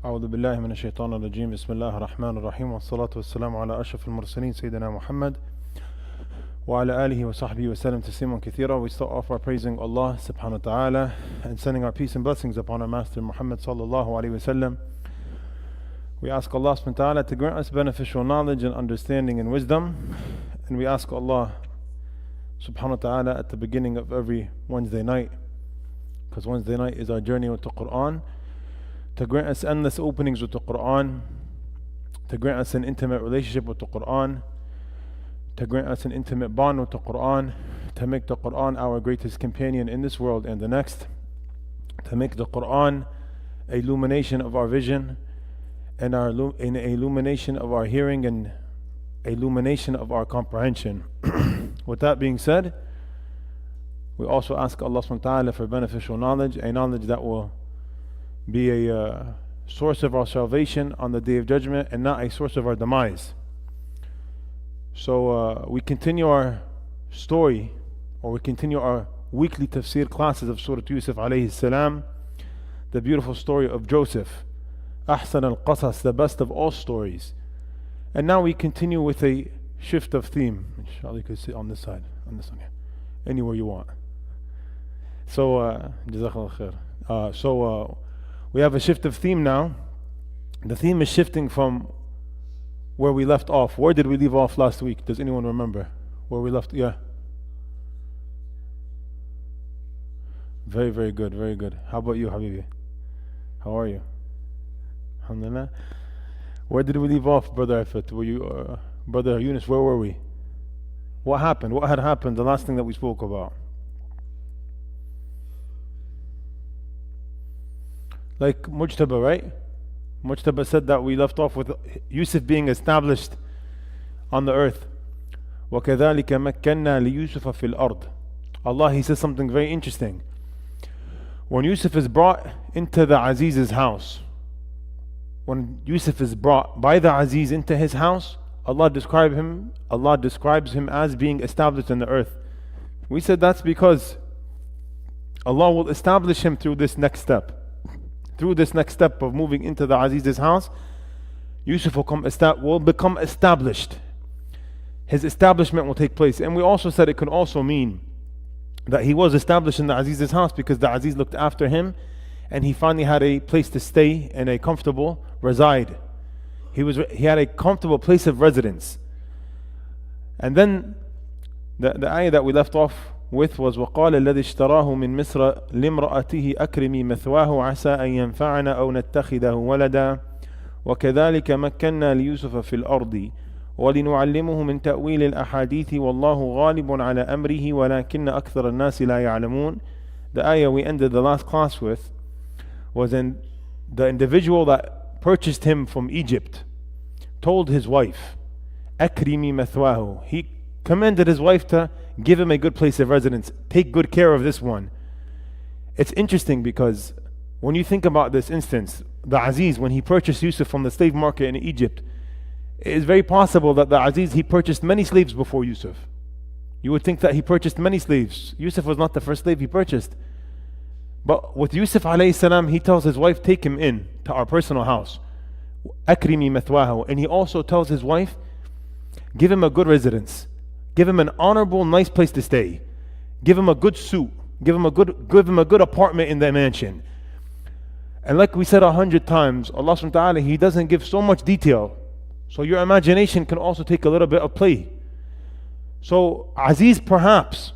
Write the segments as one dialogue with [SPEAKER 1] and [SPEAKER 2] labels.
[SPEAKER 1] أعوذ بالله من الشيطان الرجيم بسم الله الرحمن الرحيم والصلاة والسلام على أشرف المرسلين سيدنا محمد وعلى آله وصحبه وسلم تسليما كثيرا. We start off by praising Allah subhanahu wa ta'ala and sending our peace and blessings upon our Master Muhammad sallallahu alayhi wasallam. We ask Allah subhanahu wa ta'ala to grant us beneficial knowledge and understanding and wisdom, and we ask Allah subhanahu wa ta'ala at the beginning of every Wednesday night, because Wednesday night is our journey with the Quran, to grant us endless openings with the Quran, to grant us an intimate relationship with the Quran, to grant us an intimate bond with the Quran, to make the Quran our greatest companion in this world and the next, to make the Quran a illumination of our vision and an illumination of our hearing and a illumination of our comprehension. With that being said, we also ask Allah subhanahu wa ta'ala for beneficial knowledge, a knowledge that will be a source of our salvation on the Day of Judgment and not a source of our demise. So we continue our story, or we continue our weekly tafsir classes of Surut Yousuf alayhi salam, the beautiful story of Joseph, Ahsan al-Qasas, the best of all stories. And now we continue with a shift of theme. Inshallah, you could sit on this side, on this one here, anywhere you want. So, Jazakallah khair. We have a shift of theme now. The theme is shifting from where we left off. Where did we leave off last week? Does anyone remember where we left? Yeah. Very, very good, very good. How about you, Habibi? How are you? Alhamdulillah. Where did we leave off, Brother Ifat? Were you, Brother Yunus, where were we? What happened? What had happened? The last thing that we spoke about. Like Mujtaba, right? Mujtaba said that we left off with Yousuf being established on the earth. وَكَذَلِكَ مَكَّنَّا لِيُوسُفَ فِي الْأَرْضِ. Allah, He says something very interesting. When Yousuf is brought into the Aziz's house, when Yousuf is brought by the Aziz into his house, Allah describes him as being established in the earth. We said that's because Allah will establish him through this next step. Through this next step of moving into the Aziz's house, Yousuf will become established. His establishment will take place. And we also said it could also mean that he was established in the Aziz's house because the Aziz looked after him and he finally had a place to stay and a comfortable reside. He had a comfortable place of residence. And then the ayah that we left off with was وَقَالَ الَّذِي اشْتَرَاهُ مِنْ مِصْرَ لِامْرَأَتِهِ أَكْرِمِي مَثْوَاهُ عَسَىٰ أَنْ يَنْفَعَنَا أَوْ نَتَّخِذَهُ وَلَدًا وَكَذَلِكَ مَكَّنَّا لِيُوسُفَ فِي الْأَرْضِ وَلِنُعَلِّمُهُ مِنْ تَأْوِيلِ الْأَحَادِيثِ وَاللَّهُ غَالِبٌ عَلَى أَمْرِهِ وَلَكِنَّ أَكْثَرَ النَّاسِ لَا يَعْلَمُونَ. The ayah we ended the last class with was in the individual that purchased him from Egypt told his wife, أَكْرِمِي مَثْوَاهُ. He commanded his wife to give him a good place of residence. Take good care of this one. It's interesting because when you think about this instance, the Aziz, when he purchased Yousuf from the slave market in Egypt, it is very possible that the Aziz, he purchased many slaves before Yousuf. You would think that he purchased many slaves. Yousuf was not the first slave he purchased. But with Yousuf alayhi salam, he tells his wife, take him in to our personal house. Akrimi mathwahu. And he also tells his wife, give him a good residence. Give him an honorable, nice place to stay. Give him a good suit. Give him a good apartment in the mansion. And like we said 100 times, Allah subhanahu wa ta'ala, He doesn't give so much detail. So your imagination can also take a little bit of play. So Aziz perhaps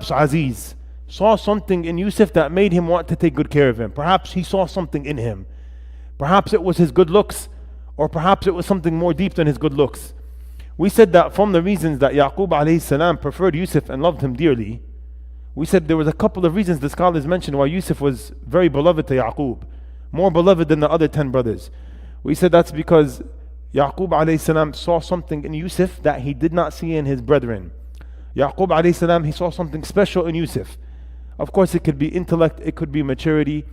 [SPEAKER 1] Aziz saw something in Yousuf that made him want to take good care of him. Perhaps he saw something in him. Perhaps it was his good looks, or perhaps it was something more deep than his good looks. We said that from the reasons that Yaqub alayhi salam preferred Yousuf and loved him dearly, we said there was a couple of reasons the scholars mentioned why Yousuf was very beloved to Yaqub, more beloved than the other 10 brothers. We said that's because Yaqub alayhi salam saw something in Yousuf that he did not see in his brethren. Yaqub alayhi salam, he saw something special in Yousuf. Of course, it could be intellect, it could be maturity,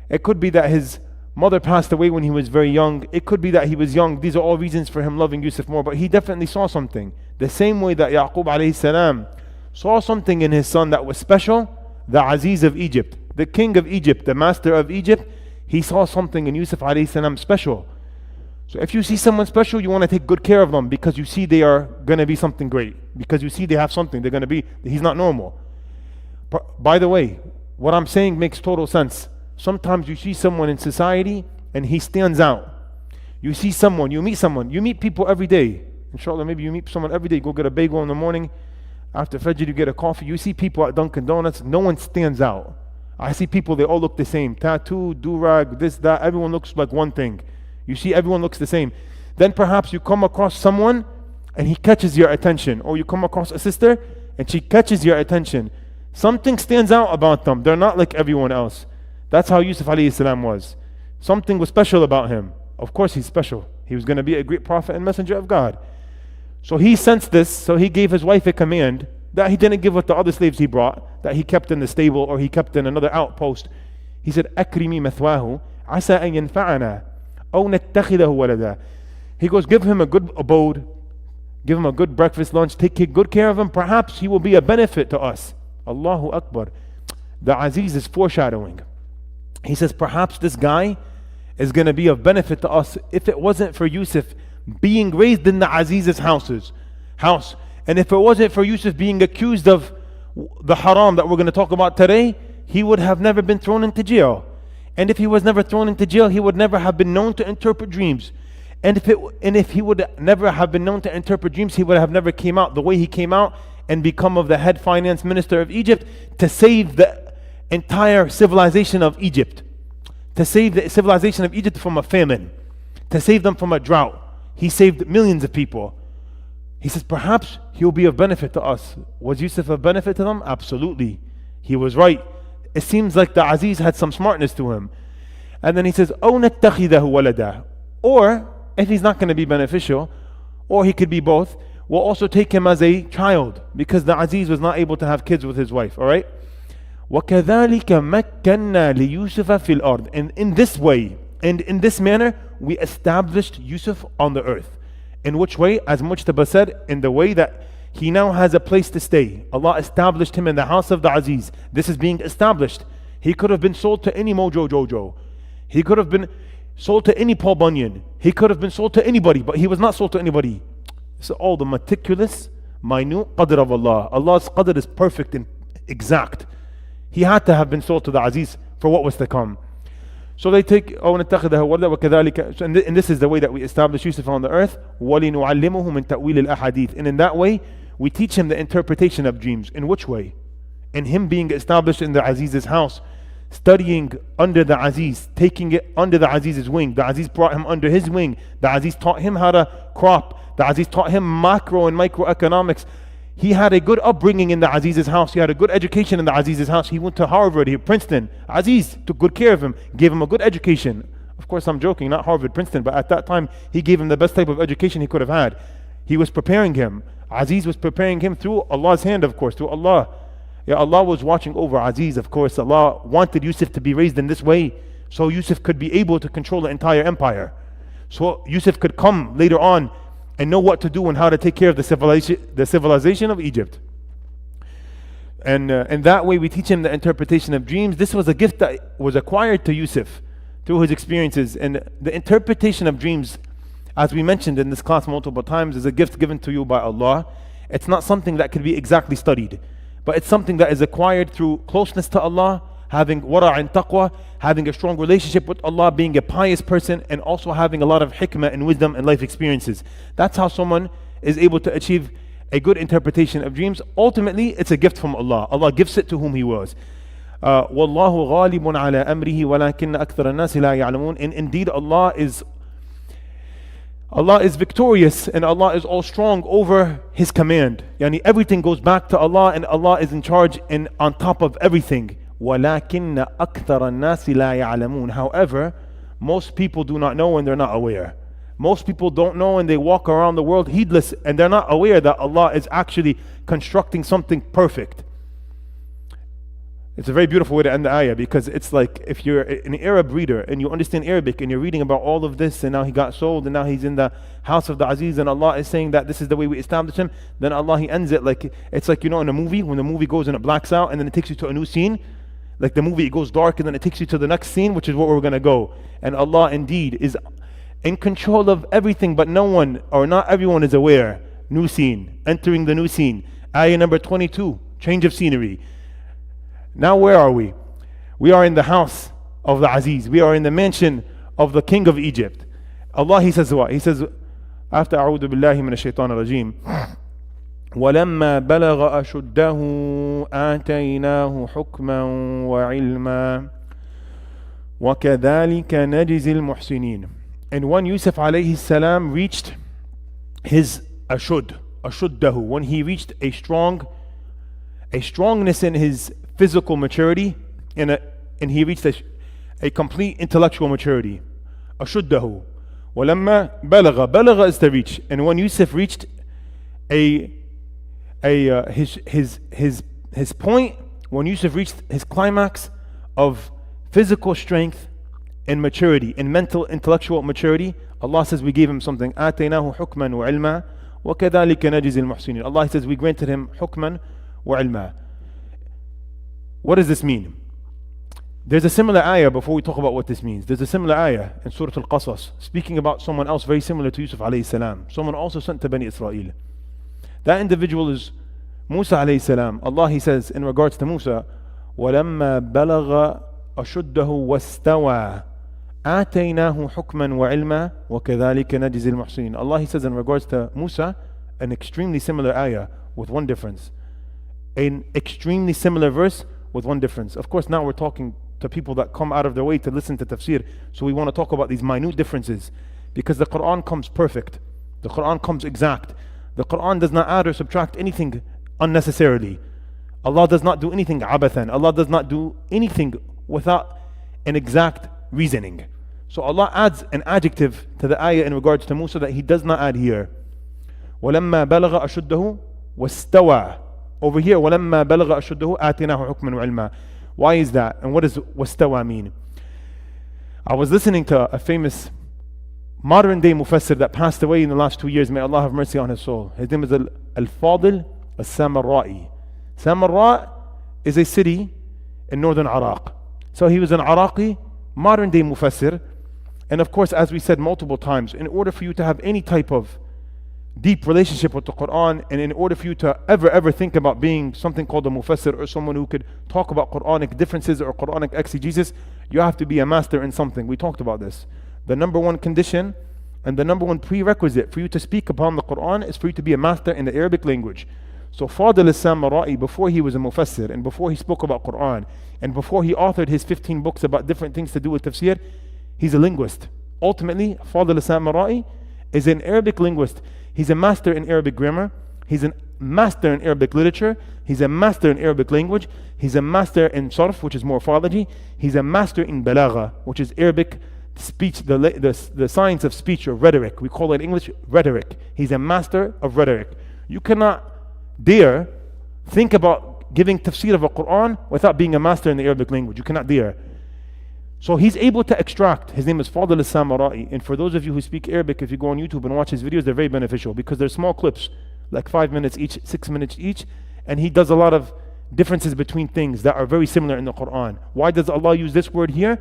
[SPEAKER 1] it could be that his mother passed away when he was very young. It could be that he was young. These are all reasons for him loving Yousuf more. But he definitely saw something. The same way that Yaqub alayhi salam saw something in his son that was special, the Aziz of Egypt, the king of Egypt, the master of Egypt, He saw something in Yusuf alayhi salam special. So if you see someone special, you want to take good care of them because you see they are going to be something great. Because you see they have something, they're going to be, he's not normal. By the way, what I'm saying makes total sense. Sometimes you see someone in society and he stands out. You see someone, you meet people every day. Inshallah, maybe you meet someone every day. You go get a bagel in the morning. After Fajr, you get a coffee. You see people at Dunkin' Donuts, no one stands out. I see people, they all look the same. Tattoo, do-rag, this, that. Everyone looks like one thing. You see everyone looks the same. Then perhaps you come across someone and he catches your attention. Or you come across a sister and she catches your attention. Something stands out about them. They're not like everyone else. That's how Yusuf alayhi salam was. Something was special about him. Of course he's special. He was going to be a great prophet and messenger of God. So he sensed this, so he gave his wife a command that he didn't give with the other slaves he brought, that he kept in the stable or he kept in another outpost. He said, أَكْرِمِي مَثْوَاهُ عَسَىٰ أَن يَنْفَعَنَا أَوْ نَتَّخِذَهُ وَلَدًا. He goes, give him a good abode, give him a good breakfast, lunch, take good care of him. Perhaps he will be a benefit to us. Allahu Akbar. The Aziz is foreshadowing. He says, perhaps this guy is going to be of benefit to us if it wasn't for Yusuf being raised in the Aziz's house. And if it wasn't for Yusuf being accused of the haram that we're going to talk about today, he would have never been thrown into jail. And if he was never thrown into jail, he would never have been known to interpret dreams. And if he would never have been known to interpret dreams, he would have never came out the way he came out and become of the head finance minister of Egypt to save the entire civilization of Egypt. To save the civilization of Egypt from a famine. To save them from a drought. He saved millions of people. He says, perhaps he'll be of benefit to us. Was Yusuf of benefit to them? Absolutely. He was right. It seems like the Aziz had some smartness to him. And then he says, أَوْ نَتَّخِذَهُ وَلَدًا. Or, if he's not going to be beneficial, or he could be both, we'll also take him as a child, because the Aziz was not able to have kids with his wife. Alright? وَكَذَلِكَ مَكَّنَّا لِيُوسُفَ فِي الْأَرْضِ. And in this way, and in this manner, we established Yusuf on the earth. In which way? As Mujtaba said, in the way that he now has a place to stay. Allah established him in the house of the Aziz. This is being established. He could have been sold to any Mojo Jojo. He could have been sold to any Paul Bunyan. He could have been sold to anybody, but he was not sold to anybody. So all the meticulous, minute qadr of Allah. Allah's qadr is perfect and exact. He had to have been sold to the Aziz for what was to come. So they take, and this is the way that we establish Yusuf on the earth. وَلِنُعَلِّمُهُ مِن تَأْوِيلِ الْأَحَادِيثِ. And in that way, we teach him the interpretation of dreams. In which way? In him being established in the Aziz's house, studying under the Aziz, taking it under the Aziz's wing. The Aziz brought him under his wing. The Aziz taught him how to crop. The Aziz taught him macro and microeconomics. He had a good upbringing in the Aziz's house. He had a good education in the Aziz's house. He went to Harvard, Princeton. Aziz took good care of him, gave him a good education. Of course, I'm joking, not Harvard, Princeton, but at that time, he gave him the best type of education he could have had. He was preparing him. Aziz was preparing him through Allah's hand, of course, through Allah. Yeah, Allah was watching over Aziz, of course. Allah wanted Yusuf to be raised in this way, so Yusuf could be able to control the entire empire. So Yusuf could come later on and know what to do and how to take care of the civilization of Egypt. And that way we teach him the interpretation of dreams. This was a gift that was acquired to Yusuf through his experiences. And the interpretation of dreams, as we mentioned in this class multiple times, is a gift given to you by Allah. It's not something that can be exactly studied, but it's something that is acquired through closeness to Allah, having wara' and taqwa, having a strong relationship with Allah, being a pious person, and also having a lot of hikmah and wisdom and life experiences. That's how someone is able to achieve a good interpretation of dreams. Ultimately, it's a gift from Allah. Allah gives it to whom He wills. وَاللَّهُ غَالِبٌ عَلَىٰ أَمْرِهِ وَلَكِنَّ أَكْثَرَ النَّاسِ لَا يَعْلَمُونَ. And indeed, Allah is victorious and Allah is all strong over His command. Yani everything goes back to Allah and Allah is in charge and on top of everything. وَلَكِنَّ أَكْثَرَ النَّاسِ لَا يَعْلَمُونَ. However, most people do not know and they're not aware. Most people don't know and they walk around the world heedless and they're not aware that Allah is actually constructing something perfect. It's a very beautiful way to end the ayah, because it's like if you're an Arab reader and you understand Arabic and you're reading about all of this, and now he got sold and now he's in the house of the Aziz and Allah is saying that this is the way we establish him, then Allah, He ends it like, it's like, in a movie, when the movie goes and it blacks out and then it takes you to a new scene. Like the movie, it goes dark and then it takes you to the next scene, which is where we're going to go. And Allah indeed is in control of everything, but no one or not everyone is aware. New scene, entering the new scene. Ayah number 22, change of scenery. Now where are we? We are in the house of the Aziz. We are in the mansion of the king of Egypt. Allah, He says what? He says, after أعوذ بالله من الشيطان الرجيم, وَلَمَّا بَلَغَ أَشُدَّهُ آتَيْنَاهُ حُكْمًا وَعِلْمًا وَكَذَلِكَ نَجْزِي الْمُحْسِنِينَ. And when Yousuf alayhi salam reached his ashuddahu, when he reached a strongness in his physical maturity, and he reached a complete intellectual maturity. Ashuddahu. وَلَمَّا بَلَغَ is to reach. And when Yousuf reached his point, when Yousuf reached his climax of physical strength and maturity, and mental, intellectual maturity, Allah says we gave him something. آتَيْنَاهُ حُكْمًا وَعِلْمًا وَكَذَلِكَ نَجْزِي الْمُحْسِنِينَ. Allah says we granted him حُكْمًا وَعِلْمًا. What does this mean? There's a similar ayah before we talk about what this means. There's a similar ayah in Surut Al-Qasas speaking about someone else very similar to Yousuf alayhi salam. Someone also sent to Bani Israel. That individual is Musa alayhi salam. Allah, He says in regards to Musa, وَلَمَّا بَلَغَ أَشُدَّهُ وَاسْتَوَى آتَيْنَاهُ حُكْمًا وَعِلْمًا وَكَذَلِكَ نَجْزِي الْمُحْسِنِينَ. Allah, He says in regards to Musa, an extremely similar ayah with one difference. An extremely similar verse with one difference. Of course, now we're talking to people that come out of their way to listen to tafsir, so we want to talk about these minute differences, because the Quran comes perfect, the Quran comes exact, the Quran does not add or subtract anything unnecessarily. Allah does not do anything abathan. Allah does not do anything without an exact reasoning. So Allah adds an adjective to the ayah in regards to Musa that He does not add here. وَلَمَّا بَلَغَ أَشُدَّهُ وَاسْتَوَى. Over here, وَلَمَّا بَلَغَ أَشُدَّهُ آتَيْنَاهُ حُكْمًا وَعِلْمًا. Why is that? And what does wastawa mean? I was listening to a famous modern day mufassir that passed away in the last 2 years. May Allah have mercy on his soul. His name is Al-Fadil Al-Samarra'i. Samarra is a city in northern Iraq. So he was an Iraqi modern day mufassir. And of course, as we said multiple times, in order for you to have any type of deep relationship with the Quran, and in order for you to ever think about being something called a mufassir, or someone who could talk about Quranic differences or Quranic exegesis, you have to be a master in something. We talked about this. The number one condition and the number one prerequisite for you to speak upon the Quran is for you to be a master in the Arabic language. So Fadil al-Samarra'i, before he was a mufassir, and before he spoke about Quran, and before he authored his 15 books about different things to do with tafsir, he's a linguist. Ultimately, Fadil al-Samarra'i is an Arabic linguist. He's a master in Arabic grammar. He's a master in Arabic literature. He's a master in Arabic language. He's a master in sarf, which is morphology. He's a master in balagha, which is Arabic speech, the science of speech or rhetoric. We call it in English rhetoric. He's a master of rhetoric. You cannot dare think about giving tafsir of a Quran without being a master in the Arabic language. You cannot dare. So he's able to extract. His name is Fadil al-Samarra'i. And for those of you who speak Arabic, if you go on YouTube and watch his videos, they're very beneficial because they're small clips, like 5 minutes each, 6 minutes each. And he does a lot of differences between things that are very similar in the Quran. Why does Allah use this word here,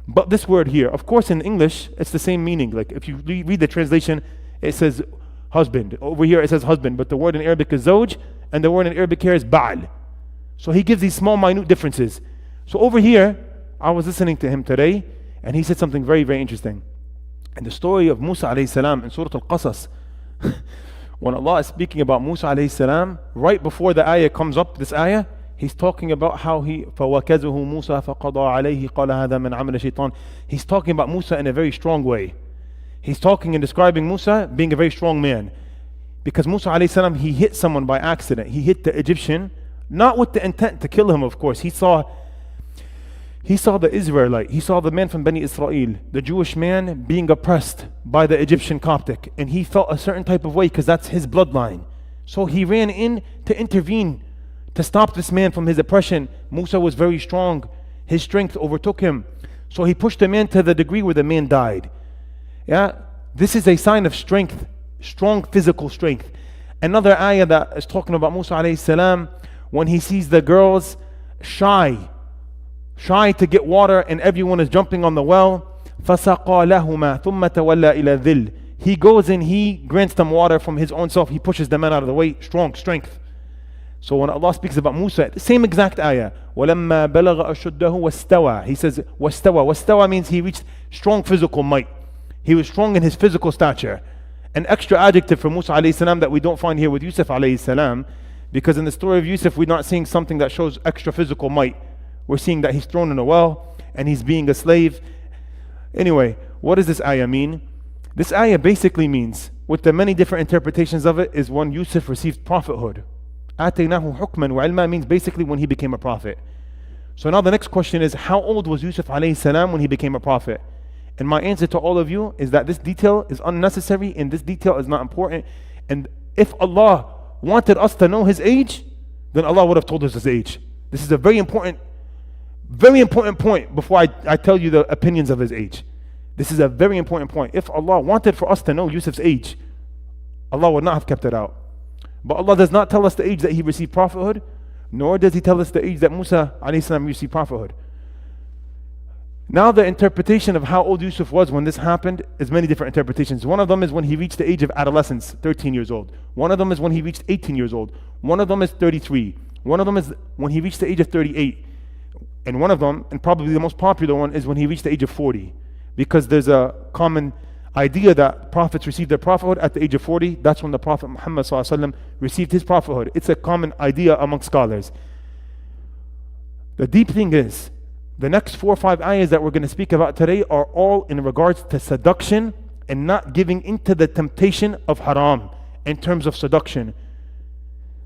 [SPEAKER 1] but this word here? Of course, in English, it's the same meaning. Like if you read the translation, it says husband. Over here, it says husband. But the word in Arabic is zawj, and the word in Arabic here is ba'al. So he gives these small, minute differences. So over here, I was listening to him today, and he said something very, very interesting. In the story of Musa alayhi salam in Surut Al-Qasas, when Allah is speaking about Musa alayhi salam, right before the ayah comes up, this ayah, he's talking about how he فَوَكَزُهُ مُوسَى فَقَضَى عَلَيْهِ قَالَ هَذَا مِنْ عَمَلِ الشَّيْطَانِ. He's talking about Musa in a very strong way. He's talking and describing Musa being a very strong man. Because Musa alayhi salam, he hit someone by accident. He hit the Egyptian, not with the intent to kill him, of course. He saw the Israelite, he saw the man from Bani Israel, the Jewish man being oppressed by the Egyptian Coptic, and he felt a certain type of way because that's his bloodline. So he ran in to intervene, to stop this man from his oppression. Musa was very strong, his strength overtook him. So he pushed the man to the degree where the man died. Yeah, this is a sign of strength, strong physical strength. Another ayah that is talking about Musa alayhi salam, when he sees the girls shy try to get water and everyone is jumping on the well. فَسَقَى لَهُمَا ثُمَّ تَوَلَّى إِلَى الذِّلِّ. He goes and he grants them water from his own self. He pushes the men out of the way. Strength. So when Allah speaks about Musa, the same exact ayah, وَلَمَّا بَلَغَ أَشُدَّهُ وَاسْتَوَى. He says, وَاسْتَوَى. وَاسْتَوَى means he reached strong physical might. He was strong in his physical stature. An extra adjective for Musa alayhi salam that we don't find here with Yousuf alayhi salam, because in the story of Yousuf, we're not seeing something that shows extra physical might. We're seeing that he's thrown in a well and he's being a slave. Anyway, what does this ayah mean? This ayah basically means, with the many different interpretations of it, is when Yousuf received prophethood. آتَيْنَاهُ حُكْمًا وَعِلْمًا means basically when he became a prophet. So now the next question is, how old was Yousuf alayhi salam when he became a prophet? And my answer to all of you is that this detail is unnecessary and this detail is not important. And if Allah wanted us to know his age, then Allah would have told us his age. This is a very important point before I tell you the opinions of his age. This is a very important point. If Allah wanted for us to know Yusuf's age, Allah would not have kept it out. But Allah does not tell us the age that he received prophethood, nor does he tell us the age that Musa alayhi salam received prophethood. Now the interpretation of how old Yousuf was when this happened is many different interpretations. One of them is when he reached the age of adolescence, 13 years old. One of them is when he reached 18 years old. One of them is 33. One of them is when he reached the age of 38. And one of them, and probably the most popular one, is when he reached the age of 40. Because there's a common idea that prophets received their prophethood at the age of 40. That's when the Prophet Muhammad ﷺ received his prophethood. It's a common idea among scholars. The deep thing is, the next 4 or 5 ayahs that we're going to speak about today are all in regards to seduction and not giving into the temptation of haram in terms of seduction.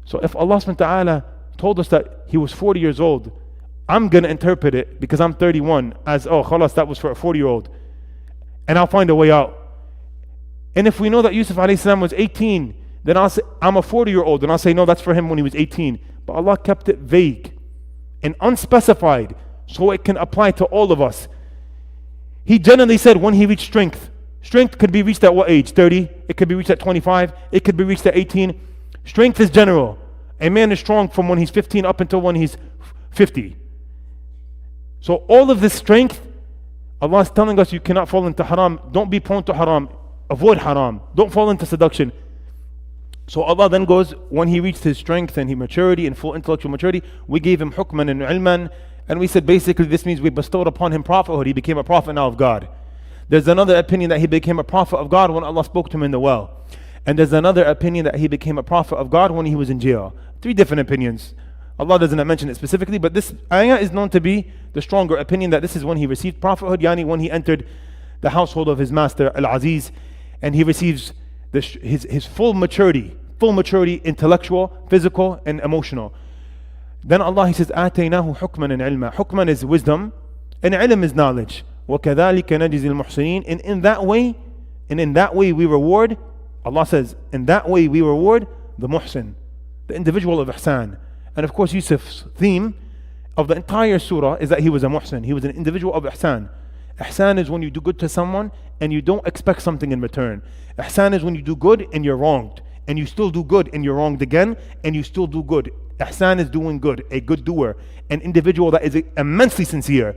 [SPEAKER 1] So if Allah subhanahu wa ta'ala told us that he was 40 years old, I'm going to interpret it, because I'm 31, as, oh, khalas, that was for a 40-year-old. And I'll find a way out. And if we know that Yusuf alayhi salam was 18, then I'll say, I'm a 40-year-old, and I'll say, no, that's for him when he was 18. But Allah kept it vague and unspecified, so it can apply to all of us. He generally said when he reached strength. Strength could be reached at what age? 30. It could be reached at 25. It could be reached at 18. Strength is general. A man is strong from when he's 15 up until when he's 50. So all of this strength, Allah is telling us you cannot fall into haram. Don't be prone to haram. Avoid haram. Don't fall into seduction. So Allah then goes, when he reached his strength and his maturity and full intellectual maturity, we gave him hukman and ilman. And we said basically this means we bestowed upon him prophethood. He became a prophet now of God. There's another opinion that he became a prophet of God when Allah spoke to him in the well. And there's another opinion that he became a prophet of God when he was in jail. 3 different opinions. Allah doesn't mention it specifically, but this ayah is known to be the stronger opinion that this is when he received prophethood, yani when he entered the household of his master Al-Aziz, and he receives his full maturity, intellectual, physical, and emotional. Then Allah, he says, آتَيْنَاهُ حُكْمًا and ilma. Hukman is wisdom, and ilm is knowledge. وَكَذَلِكَ نَجْزِي الْمُحْسِنِينَ. And in that way we reward, Allah says, in that way we reward the muhsin, the individual of ihsan. And of course Yusuf's theme of the entire surah is that he was a muhsin. He was an individual of ihsan. Ihsan is when you do good to someone and you don't expect something in return. Ihsan is when you do good and you're wronged, and you still do good and you're wronged again, and you still do good. Ihsan is doing good, a good doer, an individual that is immensely sincere.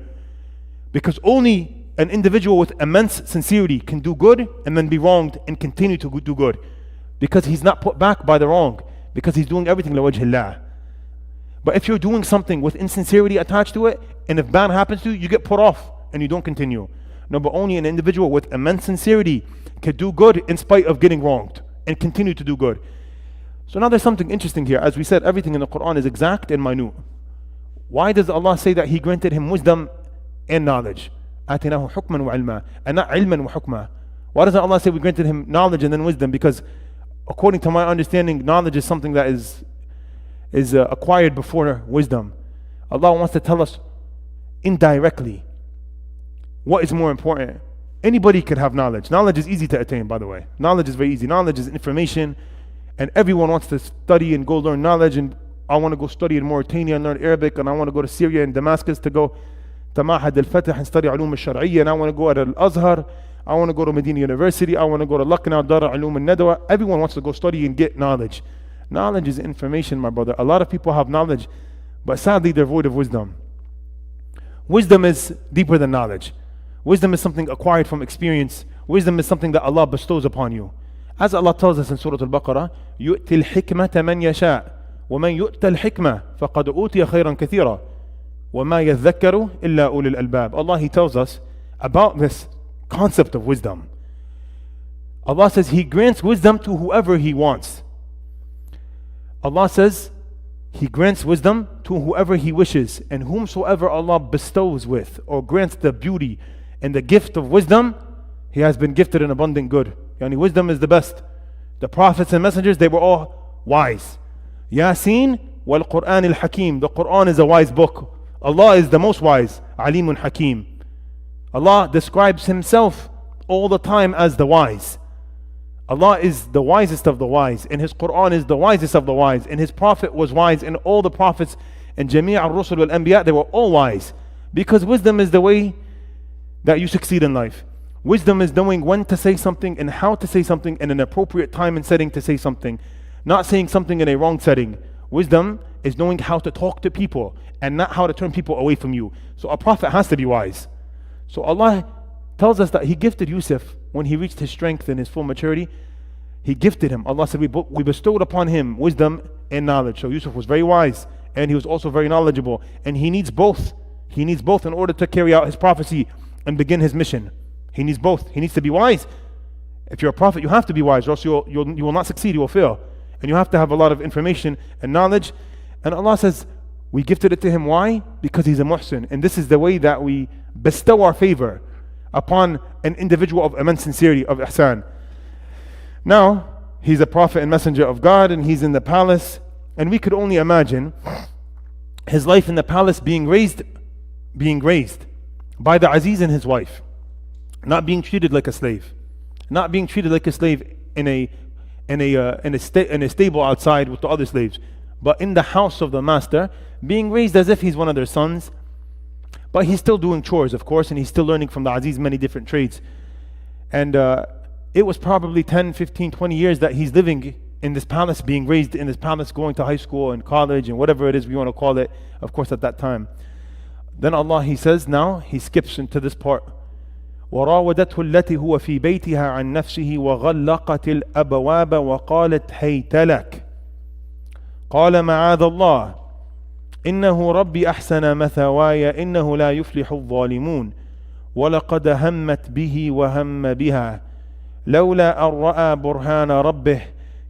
[SPEAKER 1] Because only an individual with immense sincerity can do good and then be wronged and continue to do good. Because he's not put back by the wrong, because he's doing everything liwajhillah. But if you're doing something with insincerity attached to it, and if bad happens to you, you get put off and you don't continue. No, but only an individual with immense sincerity can do good in spite of getting wronged and continue to do good. So now there's something interesting here. As we said, everything in the Quran is exact and minute. Why does Allah say that he granted him wisdom and knowledge? آتَيْنَاهُ حُكْمًا وَعِلْمًا, and not ilman wa hukma. Why doesn't Allah say we granted him knowledge and then wisdom? Because according to my understanding, knowledge is something that is acquired before wisdom. Allah wants to tell us indirectly what is more important. Anybody could have knowledge. Knowledge is easy to attain, by the way. Knowledge is very easy. Knowledge is information, and everyone wants to study and go learn knowledge. And I want to go study in Mauritania and learn Arabic, and I want to go to Syria and Damascus to go to Ma'had al-Fatah and study Ulum al-Shar'iyya, and I want to go at Al-Azhar, I want to go to Medina University, I want to go to Lucknow, Dar Ulum al-Nadwa. Everyone wants to go study and get knowledge. Knowledge is information, my brother. A lot of people have knowledge, but sadly they're void of wisdom. Wisdom is deeper than knowledge. Wisdom is something acquired from experience. Wisdom is something that Allah bestows upon you. As Allah tells us in Surah Al-Baqarah, يُؤْتِ الْحِكْمَةَ مَنْ يَشَاءُ وَمَنْ يُؤْتَ الْحِكْمَةَ فَقَدْ أُوتِيَ خَيْرًا كَثِيرًا وَمَا يَذَّكَّرُ إِلَّا أُولِي الْأَلْبَابِ. Allah, He tells us about this concept of wisdom. Allah says He grants wisdom to whoever He wants. Allah says He grants wisdom to whoever He wishes, and whomsoever Allah bestows with or grants the beauty and the gift of wisdom, he has been gifted an abundant good. Yani wisdom is the best. The prophets and messengers, they were all wise. Yasin wal Quran al Hakim. The Quran is a wise book. Allah is the most wise. Alimun Hakim. Allah describes Himself all the time as the wise. Allah is the wisest of the wise, and His Quran is the wisest of the wise, and His Prophet was wise, and all the prophets and Jami' al-Rusul wal-Anbiya, they were all wise. Because wisdom is the way that you succeed in life. Wisdom is knowing when to say something and how to say something in an appropriate time and setting to say something. Not saying something in a wrong setting. Wisdom is knowing how to talk to people and not how to turn people away from you. So a prophet has to be wise. So Allah tells us that He gifted Yousuf when he reached his strength and his full maturity. He gifted him. Allah said we bestowed upon him wisdom and knowledge. So Yousuf was very wise, and he was also very knowledgeable, and he needs both. He needs both in order to carry out his prophecy and begin his mission. He needs both. He needs to be wise. If you're a prophet, you have to be wise, or else you will not succeed, you will fail. And you have to have a lot of information and knowledge. And Allah says, we gifted it to him. Why? Because he's a muhsin. And this is the way that we bestow our favor upon an individual of immense sincerity, of ihsan. Now, he's a prophet and messenger of God, and he's in the palace. And we could only imagine his life in the palace being raised by the Aziz and his wife. Not being treated like a slave. Not being treated like a slave in a stable outside with the other slaves, but in the house of the master, being raised as if he's one of their sons. But he's still doing chores, of course, and he's still learning from the Aziz many different trades. And it was probably 10, 15, 20 years that he's living in this palace, being raised in this palace, going to high school and college and whatever it is we want to call it, of course, at that time. Then Allah, He says, now He skips into this part. وراودته التي هو في بيتها عن نفسه وغلقت الأبواب وقالت هيت لك قال معاذ الله إنه ربي أحسن مثواي إنه لا يفلح الظالمون ولقد همت به وهم بها لولا أن رأى برهان ربه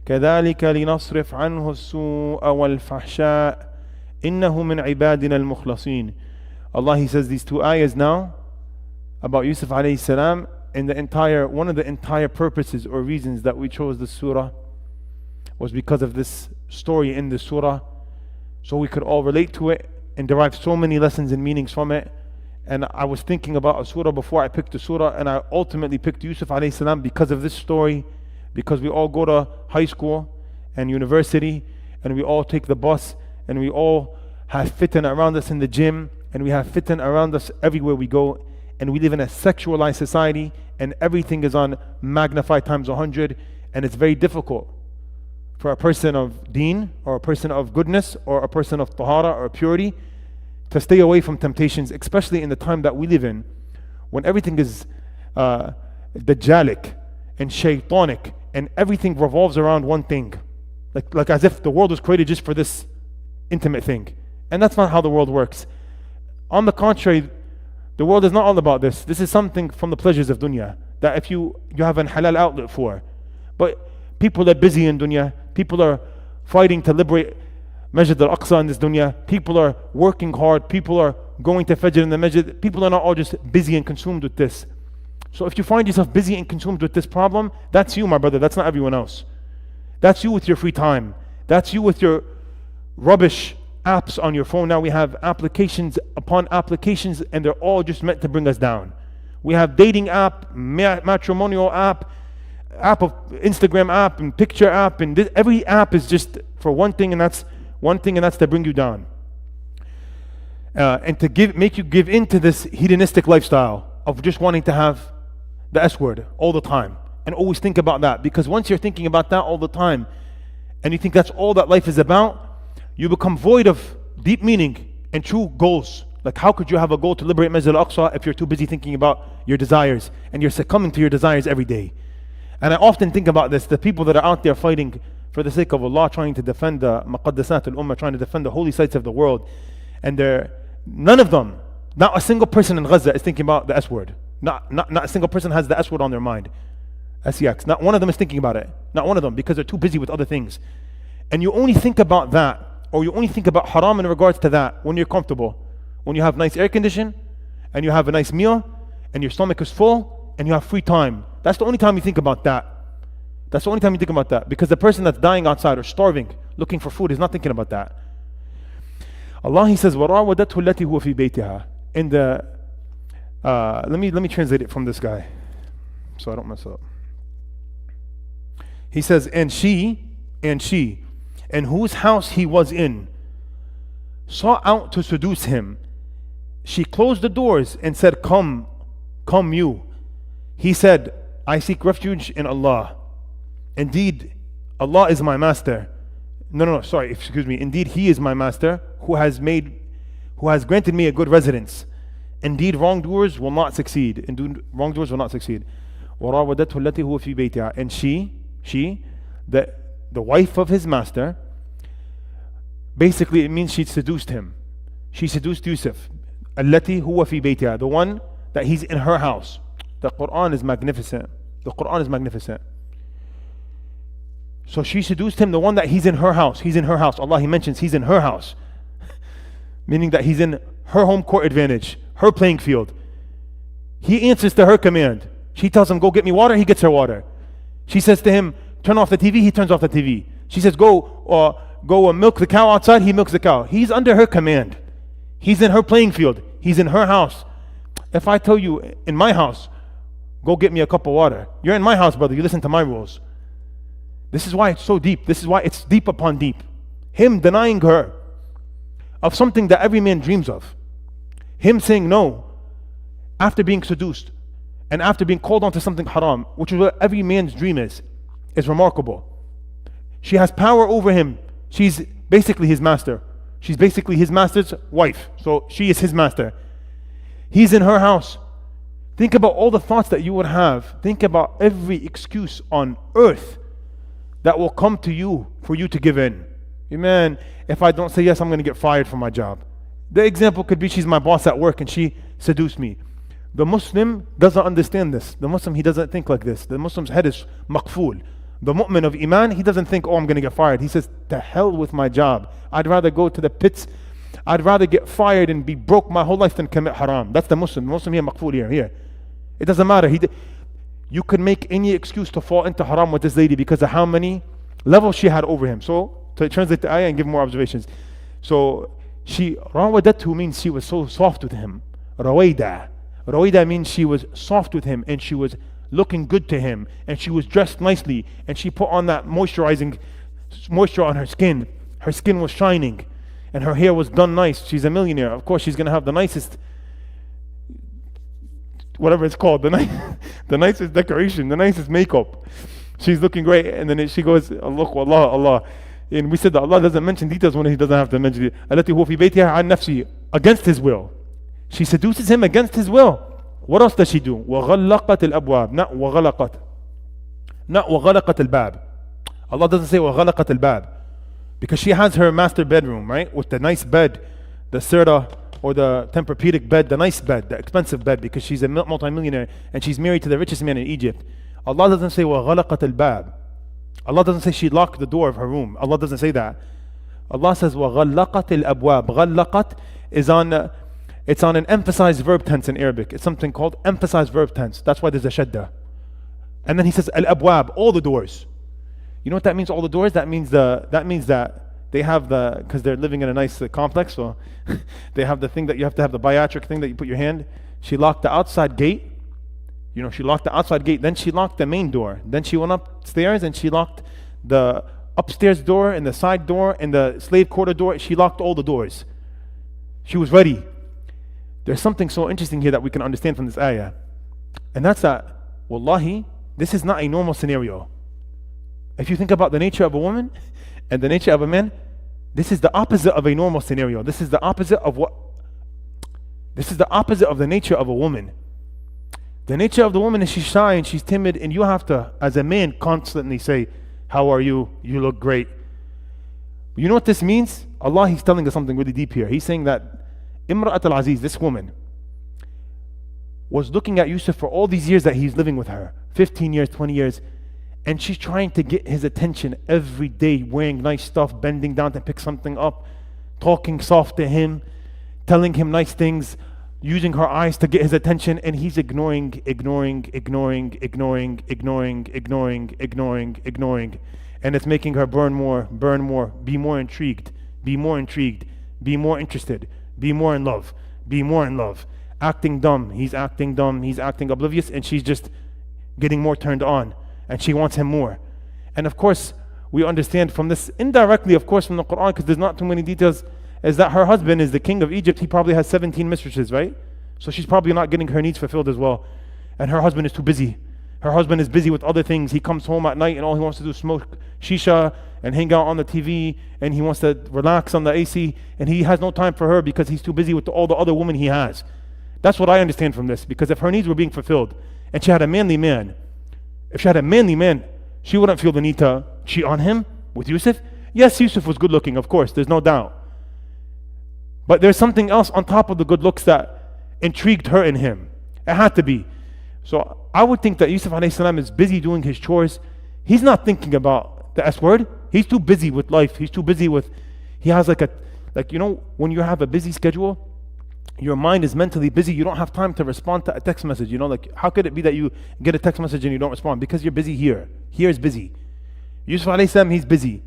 [SPEAKER 1] كذلك لنصرف عنه السوء والفحشاء إنه من عبادنا المخلصين. Allah, He says these two ayahs now about Yusuf alayhi salam, and one of the entire purposes or reasons that we chose this surah was because of this story in the surah, so we could all relate to it and derive so many lessons and meanings from it. And I was thinking about a surah before I picked the surah, and I ultimately picked Yusuf alayhi salam because of this story, because we all go to high school and university, and we all take the bus, and we all have fitan around us in the gym, and we have fitan around us everywhere we go. And we live in a sexualized society, and everything is on magnified times 100, and it's very difficult for a person of deen, or a person of goodness, or a person of tahara or purity to stay away from temptations, especially in the time that we live in, when everything is dajjalic and shaitanic, and everything revolves around one thing, like as if the world was created just for this intimate thing. And that's not how the world works. On the contrary, the world is not all about this. This is something from the pleasures of dunya, that if you have an halal outlet for. But people are busy in dunya. People are fighting to liberate Masjid al-Aqsa in this dunya. People are working hard. People are going to Fajr in the Masjid. People are not all just busy and consumed with this. So if you find yourself busy and consumed with this problem, that's you, my brother. That's not everyone else. That's you with your free time. That's you with your rubbish apps on your phone. Now we have applications upon applications, and they're all just meant to bring us down. We have dating app, matrimonial app of Instagram app, and picture app, and every app is just for one thing, and that's to bring you down, and to make you give in to this hedonistic lifestyle of just wanting to have the S word all the time, and always think about that. Because once you're thinking about that all the time, and you think that's all that life is about, you become void of deep meaning and true goals. Like, how could you have a goal to liberate Masjid al-Aqsa if you're too busy thinking about your desires and you're succumbing to your desires every day? And I often think about this, the people that are out there fighting for the sake of Allah, trying to defend the maqaddasat al-ummah, trying to defend the holy sites of the world, and none of them, not a single person in Gaza is thinking about the S word. Not a single person has the S word on their mind. SEX. Not one of them is thinking about it. Not one of them, because they're too busy with other things. And you only think about that, or you only think about haram in regards to that when you're comfortable. When you have nice air condition, and you have a nice meal, and your stomach is full, and you have free time. That's the only time you think about that. That's the only time you think about that. Because the person that's dying outside or starving, looking for food, is not thinking about that. Allah, He says, وَرَاوَدَتْهُ الَّتِي هُوَ فِي بَيْتِهَا. In the, let me translate it from this guy, so I don't mess up. He says, and she, in whose house he was in, sought out to seduce him. She closed the doors and said, come you. He said, I seek refuge in Allah. Indeed, Allah is my master. Indeed, He is my master, who has granted me a good residence. Indeed, wrongdoers will not succeed. وراودته التي هو في بيتها. And she, the wife of his master, basically it means she seduced him. She seduced Yousuf. التي هو في بيتها, the one that he's in her house. The Quran is magnificent. So she seduced him, the one that he's in her house. Allah, He mentions he's in her house. Meaning that he's in her home court advantage, her playing field. He answers to her command. She tells him, go get me water, he gets her water. She says to him, turn off the TV, he turns off the TV. She says, go milk the cow outside, he milks the cow. He's under her command. He's in her playing field. He's in her house. If I tell you, in my house, go get me a cup of water, you're in my house, brother, you listen to my rules. This is why it's so deep. This is why it's deep upon deep. Him denying her of something that every man dreams of. Him saying no after being seduced and after being called on to something haram, which is what every man's dream is remarkable. She has power over him. She's basically his master. She's basically his master's wife. So she is his master. He's in her house. Think about all the thoughts that you would have. Think about every excuse on earth that will come to you for you to give in. Man, if I don't say yes, I'm going to get fired from my job. The example could be, she's my boss at work and she seduced me. The Muslim doesn't understand this. The Muslim, he doesn't think like this. The Muslim's head is maqfool. The mu'min of iman, he doesn't think, I'm going to get fired. He says, to hell with my job. I'd rather go to the pits. I'd rather get fired and be broke my whole life than commit haram. That's the Muslim. The Muslim here, maqfool here. It doesn't matter. You could make any excuse to fall into haram with this lady because of how many levels she had over him. So, to translate the ayah and give more observations. So, rawadatu means she was so soft with him. Rawayda means she was soft with him and she was looking good to him and she was dressed nicely and she put on that moisture on her skin. Her skin was shining and her hair was done nice. She's a millionaire. Of course, she's going to have the nicest, whatever it's called, the nicest decoration, the nicest makeup. She's looking great, and then she goes, Allah. And we said that Allah doesn't mention details when He doesn't have to mention it. التي هو في بيتها عن نفسه, against His will. She seduces him against his will. What else does she do? وغلقت الأبواب. Not وغلقت الباب. Allah doesn't say وغلقت الباب, because she has her master bedroom, right, with the nice bed, the Surut or the Tempur-Pedic bed, the nice bed, the expensive bed, because she's a multi-millionaire and she's married to the richest man in Egypt. Allah doesn't say وَغَلَقَتِ الْبَابِ. Allah doesn't say she locked the door of her room. Allah doesn't say that. Allah says وَغَلَّقَتِ الْأَبْوَابِ. غَلَّقَت is it's on an emphasized verb tense in Arabic. It's something called emphasized verb tense. That's why there's a shadda. And then He says al-abwab, all the doors. You know what that means, all the doors? That means that they have because they're living in a nice complex, so they have the thing that you have to have, the biometric thing that you put your hand. She locked the outside gate. She locked the outside gate, then she locked the main door. Then she went upstairs and she locked the upstairs door and the side door and the slave quarter door. She locked all the doors. She was ready. There's something so interesting here that we can understand from this ayah. And that's that, wallahi, this is not a normal scenario. If you think about the nature of a woman and the nature of a man, this is the opposite of a normal scenario. This is the opposite of what This is the opposite of the nature of a woman. The nature of the woman is she's shy and she's timid, and you have to, as a man, constantly say, how are you? You look great. You know what this means? Allah, He's telling us something really deep here. He's saying that Imra'at al-Aziz, this woman, was looking at Yousuf for all these years that he's living with her, 15 years, 20 years, and she's trying to get his attention every day, wearing nice stuff, bending down to pick something up, talking soft to him, telling him nice things, using her eyes to get his attention, and he's ignoring, and it's making her burn more, be more intrigued, be more interested, be more in love, acting dumb, he's acting oblivious, and she's just getting more turned on, and she wants him more. And of course, we understand from this indirectly, of course, from the Quran, because there's not too many details, is that her husband is the king of Egypt. He probably has 17 mistresses, right? So she's probably not getting her needs fulfilled as well. And her husband is too busy. Her husband is busy with other things. He comes home at night and all he wants to do is smoke shisha and hang out on the TV, and he wants to relax on the AC, and he has no time for her because he's too busy with all the other women he has. That's what I understand from this, because if her needs were being fulfilled and she had a manly man, she wouldn't feel the need to cheat on him with Yousuf. Yes, Yousuf was good looking, of course, there's no doubt. But there's something else on top of the good looks that intrigued her in him. It had to be. So I would think that Yousuf alayhi salam is busy doing his chores. He's not thinking about the S word. He's too busy with life. He has when you have a busy schedule, your mind is mentally busy. You don't have time to respond to a text message. How could it be that you get a text message and you don't respond? Because you're busy here. Here is busy. Yousuf alayhi salam, he's busy.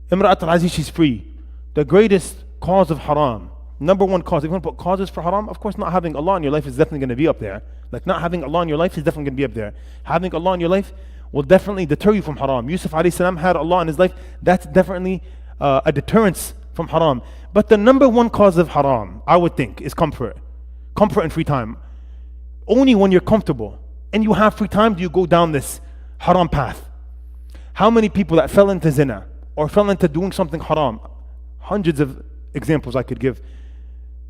[SPEAKER 1] Imra'at al-Aziz, she's free. The greatest cause of haram, number one cause, if you want to put causes for haram, of course not having Allah in your life is definitely going to be up there. Like not having Allah in your life is definitely going to be up there. Having Allah in your life will definitely deter you from haram. Yousuf alayhi salam had Allah in his life. That's definitely a deterrence from haram. But the number one cause of haram, I would think, is comfort. Comfort and free time. Only when you're comfortable and you have free time do you go down this haram path. How many people that fell into zina or fell into doing something haram? Hundreds of examples I could give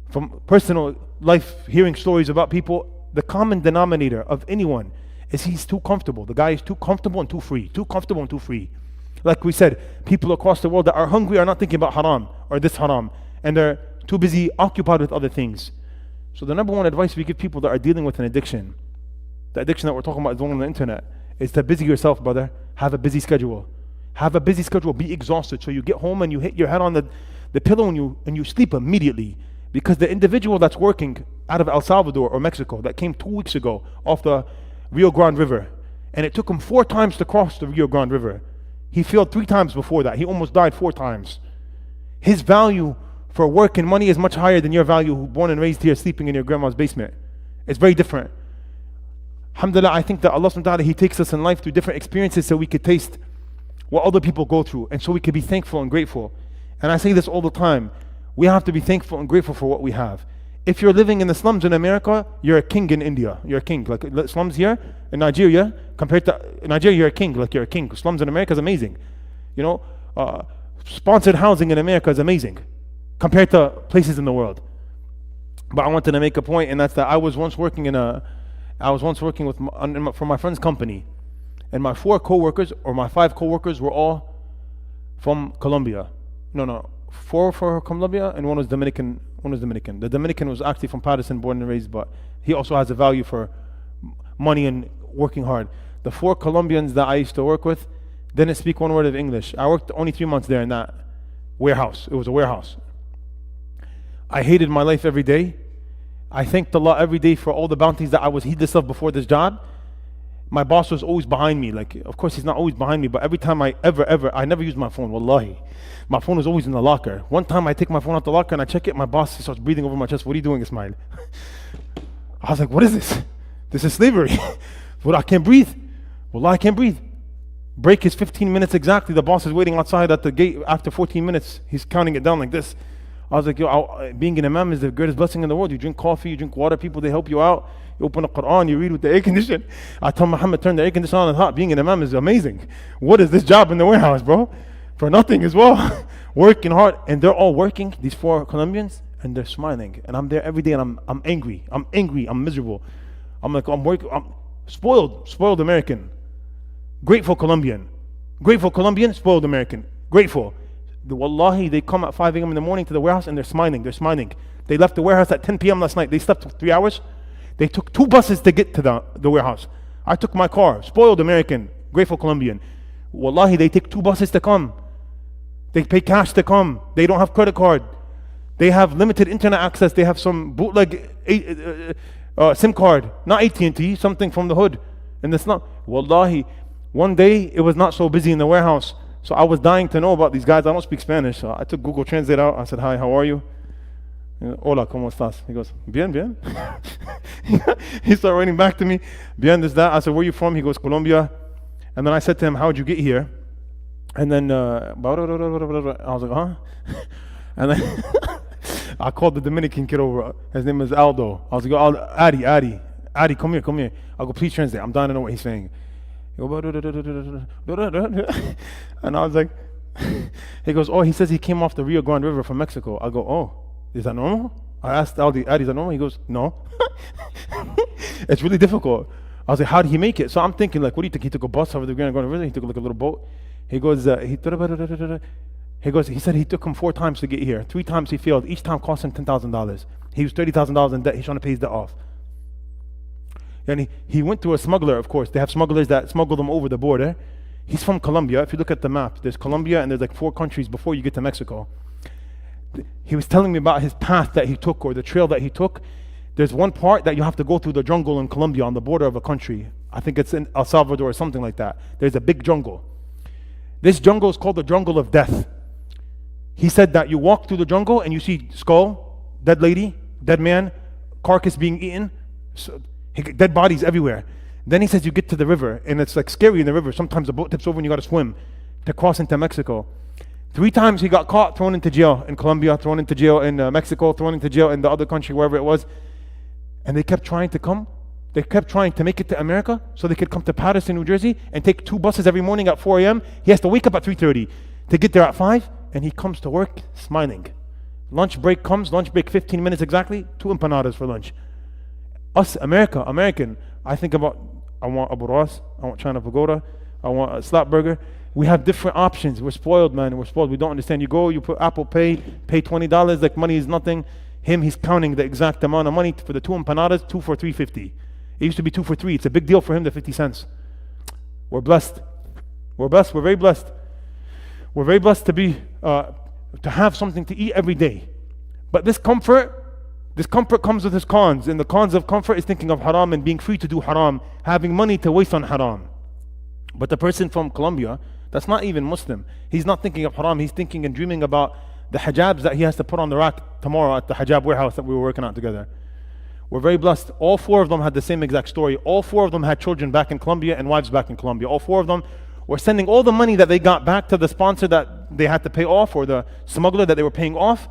[SPEAKER 1] from personal life, hearing stories about people. The common denominator of anyone is he's too comfortable. The guy is too comfortable and too free. Too comfortable and too free. Like we said, people across the world that are hungry are not thinking about haram or this haram, and they're too busy occupied with other things. So the number one advice we give people that are dealing with an addiction, the addiction that we're talking about is the one on the internet, is to busy yourself, brother. Have a busy schedule. Have a busy schedule. Be exhausted so you get home and you hit your head on the pillow and you sleep immediately. Because the individual that's working out of El Salvador or Mexico that came 2 weeks ago off the Rio Grande River, and it took him 4 times to cross the Rio Grande River. He failed 3 times before that. He almost died 4 times. His value for work and money is much higher than your value who born and raised here sleeping in your grandma's basement. It's very different. Alhamdulillah, I think that Allah subhanahu wa ta'ala, He takes us in life through different experiences so we could taste what other people go through, and so we could be thankful and grateful. And I say this all the time. We have to be thankful and grateful for what we have. If you're living in the slums in America, you're a king in India. You're a king. Like slums here in Nigeria, compared to Nigeria, you're a king. Like you're a king. Slums in America is amazing. Sponsored housing in America is amazing compared to places in the world. But I wanted to make a point, and that's that I was once working for my friend's company, and my 4 co-workers or my 5 co-workers were all from Colombia. No, 4 for Colombia and 1 was Dominican. The Dominican was actually from Patterson, born and raised, but he also has a value for money and working hard. The 4 Colombians that I used to work with didn't speak 1 word of English. I worked only 3 months there in that warehouse. It was a warehouse. I hated my life every day. I thanked Allah every day for all the bounties that I was heedless of before this job. My boss was always behind me. Like, of course, he's not always behind me, but every time I never used my phone, wallahi. My phone was always in the locker. One time I take my phone out the locker and I check it, my boss, he starts breathing over my chest. What are you doing, Ismail? I was like, what is this? This is slavery. Well, I can't breathe. Wallah, I can't breathe. Break is 15 minutes exactly. The boss is waiting outside at the gate. After 14 minutes, he's counting it down like this. I was like, being an imam is the greatest blessing in the world. You drink coffee, you drink water, people, they help you out. You open the Quran, you read with the air condition. I tell Muhammad, turn the air conditioner on and hot. Being an imam is amazing. What is this job in the warehouse, bro? For nothing as well. Working hard. And they're all working, these 4 Colombians, and they're smiling. And I'm there every day, and I'm angry. I'm miserable. I'm like, I'm spoiled American. Grateful Colombian, spoiled American. Grateful. Wallahi, they come at 5 a.m. in the morning to the warehouse and they're smiling. They left the warehouse at 10 p.m. last night. They slept for 3 hours. They took 2 buses to get to the warehouse. I took my car. Spoiled American, grateful Colombian. Wallahi, they take 2 buses to come. They pay cash to come. They don't have credit card. They have limited internet access. They have some bootleg SIM card, not AT&T, something from the hood. And it's not. Wallahi, one day it was not so busy in the warehouse. So I was dying to know about these guys. I don't speak Spanish. So I took Google Translate out. I said, hi, how are you? Hola, ¿cómo estás? He goes, bien, bien. He started writing back to me, bien, this, that. I said, where are you from? He goes, Colombia. And then I said to him, how'd you get here? And then, I was like, huh? And then I called the Dominican kid over. His name is Aldo. I was like, Adi, come here. I go, please translate. I'm dying to know what he's saying. He goes, and I was like, he goes, oh, he says he came off the Rio Grande River from Mexico. I go, oh, is that normal? I asked Adi, is that normal? He goes, no. It's really difficult. I was like, how did he make it? So I'm thinking, like, what do you think? He took a bus over the Rio Grande River? He took like a little boat? He goes, he said he took him 4 times to get here. 3 times he failed. Each time cost him $10,000. He was $30,000 in debt. He's trying to pay his debt off. And he went through a smuggler, of course. They have smugglers that smuggle them over the border. He's from Colombia. If you look at the map, there's Colombia and there's like 4 countries before you get to Mexico. He was telling me about his path that he took, or the trail that he took. There's one part that you have to go through the jungle in Colombia on the border of a country. I think it's in El Salvador or something like that. There's a big jungle. This jungle is called the jungle of death. He said that you walk through the jungle and you see skull, dead lady, dead man, carcass being eaten, dead bodies everywhere. Then he says you get to the river, and it's like scary in the river. Sometimes the boat tips over and you got to swim to cross into Mexico. 3 times he got caught, thrown into jail in Colombia, thrown into jail in Mexico, thrown into jail in the other country, wherever it was. And they kept trying to come. They kept trying to make it to America so they could come to Patterson, New Jersey, and take 2 buses every morning at 4 a.m. He has to wake up at 3:30 to get there at 5, and he comes to work smiling. Lunch break comes, lunch break 15 minutes exactly, 2 empanadas for lunch. Us, American, I think about, I want Abu Ras, I want China Pagoda, I want a slap burger. We have different options. We're spoiled, man. We're spoiled. We don't understand. You go, you put Apple Pay, pay $20, like money is nothing. He's counting the exact amount of money for the 2 empanadas, 2 for $3.50. It used to be 2 for $3. It's a big deal for him, the 50 cents. We're blessed. We're blessed. We're very blessed. We're very blessed to be, to have something to eat every day. But this comfort comes with its cons. And the cons of comfort is thinking of haram and being free to do haram, having money to waste on haram. But the person from Colombia, that's not even Muslim. He's not thinking of haram. He's thinking and dreaming about the hijabs that he has to put on the rack tomorrow at the hijab warehouse that we were working on together. We're very blessed. All 4 of them had the same exact story. All 4 of them had children back in Colombia and wives back in Colombia. All 4 of them were sending all the money that they got back to the sponsor that they had to pay off, or the smuggler that they were paying off.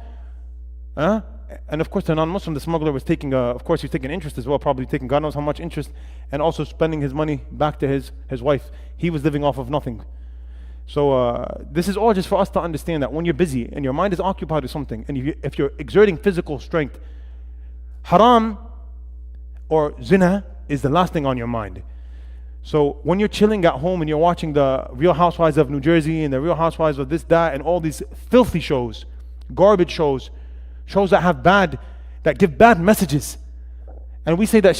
[SPEAKER 1] And of course, the non-Muslim, the smuggler was taking, of course, he was taking interest as well, probably taking God knows how much interest, and also spending his money back to his wife. He was living off of nothing. So this is all just for us to understand that when you're busy and your mind is occupied with something, and if you're exerting physical strength, haram or zina is the last thing on your mind. So when you're chilling at home and you're watching the Real Housewives of New Jersey and the Real Housewives of this, that, and all these filthy shows, garbage shows that give bad messages. And we say that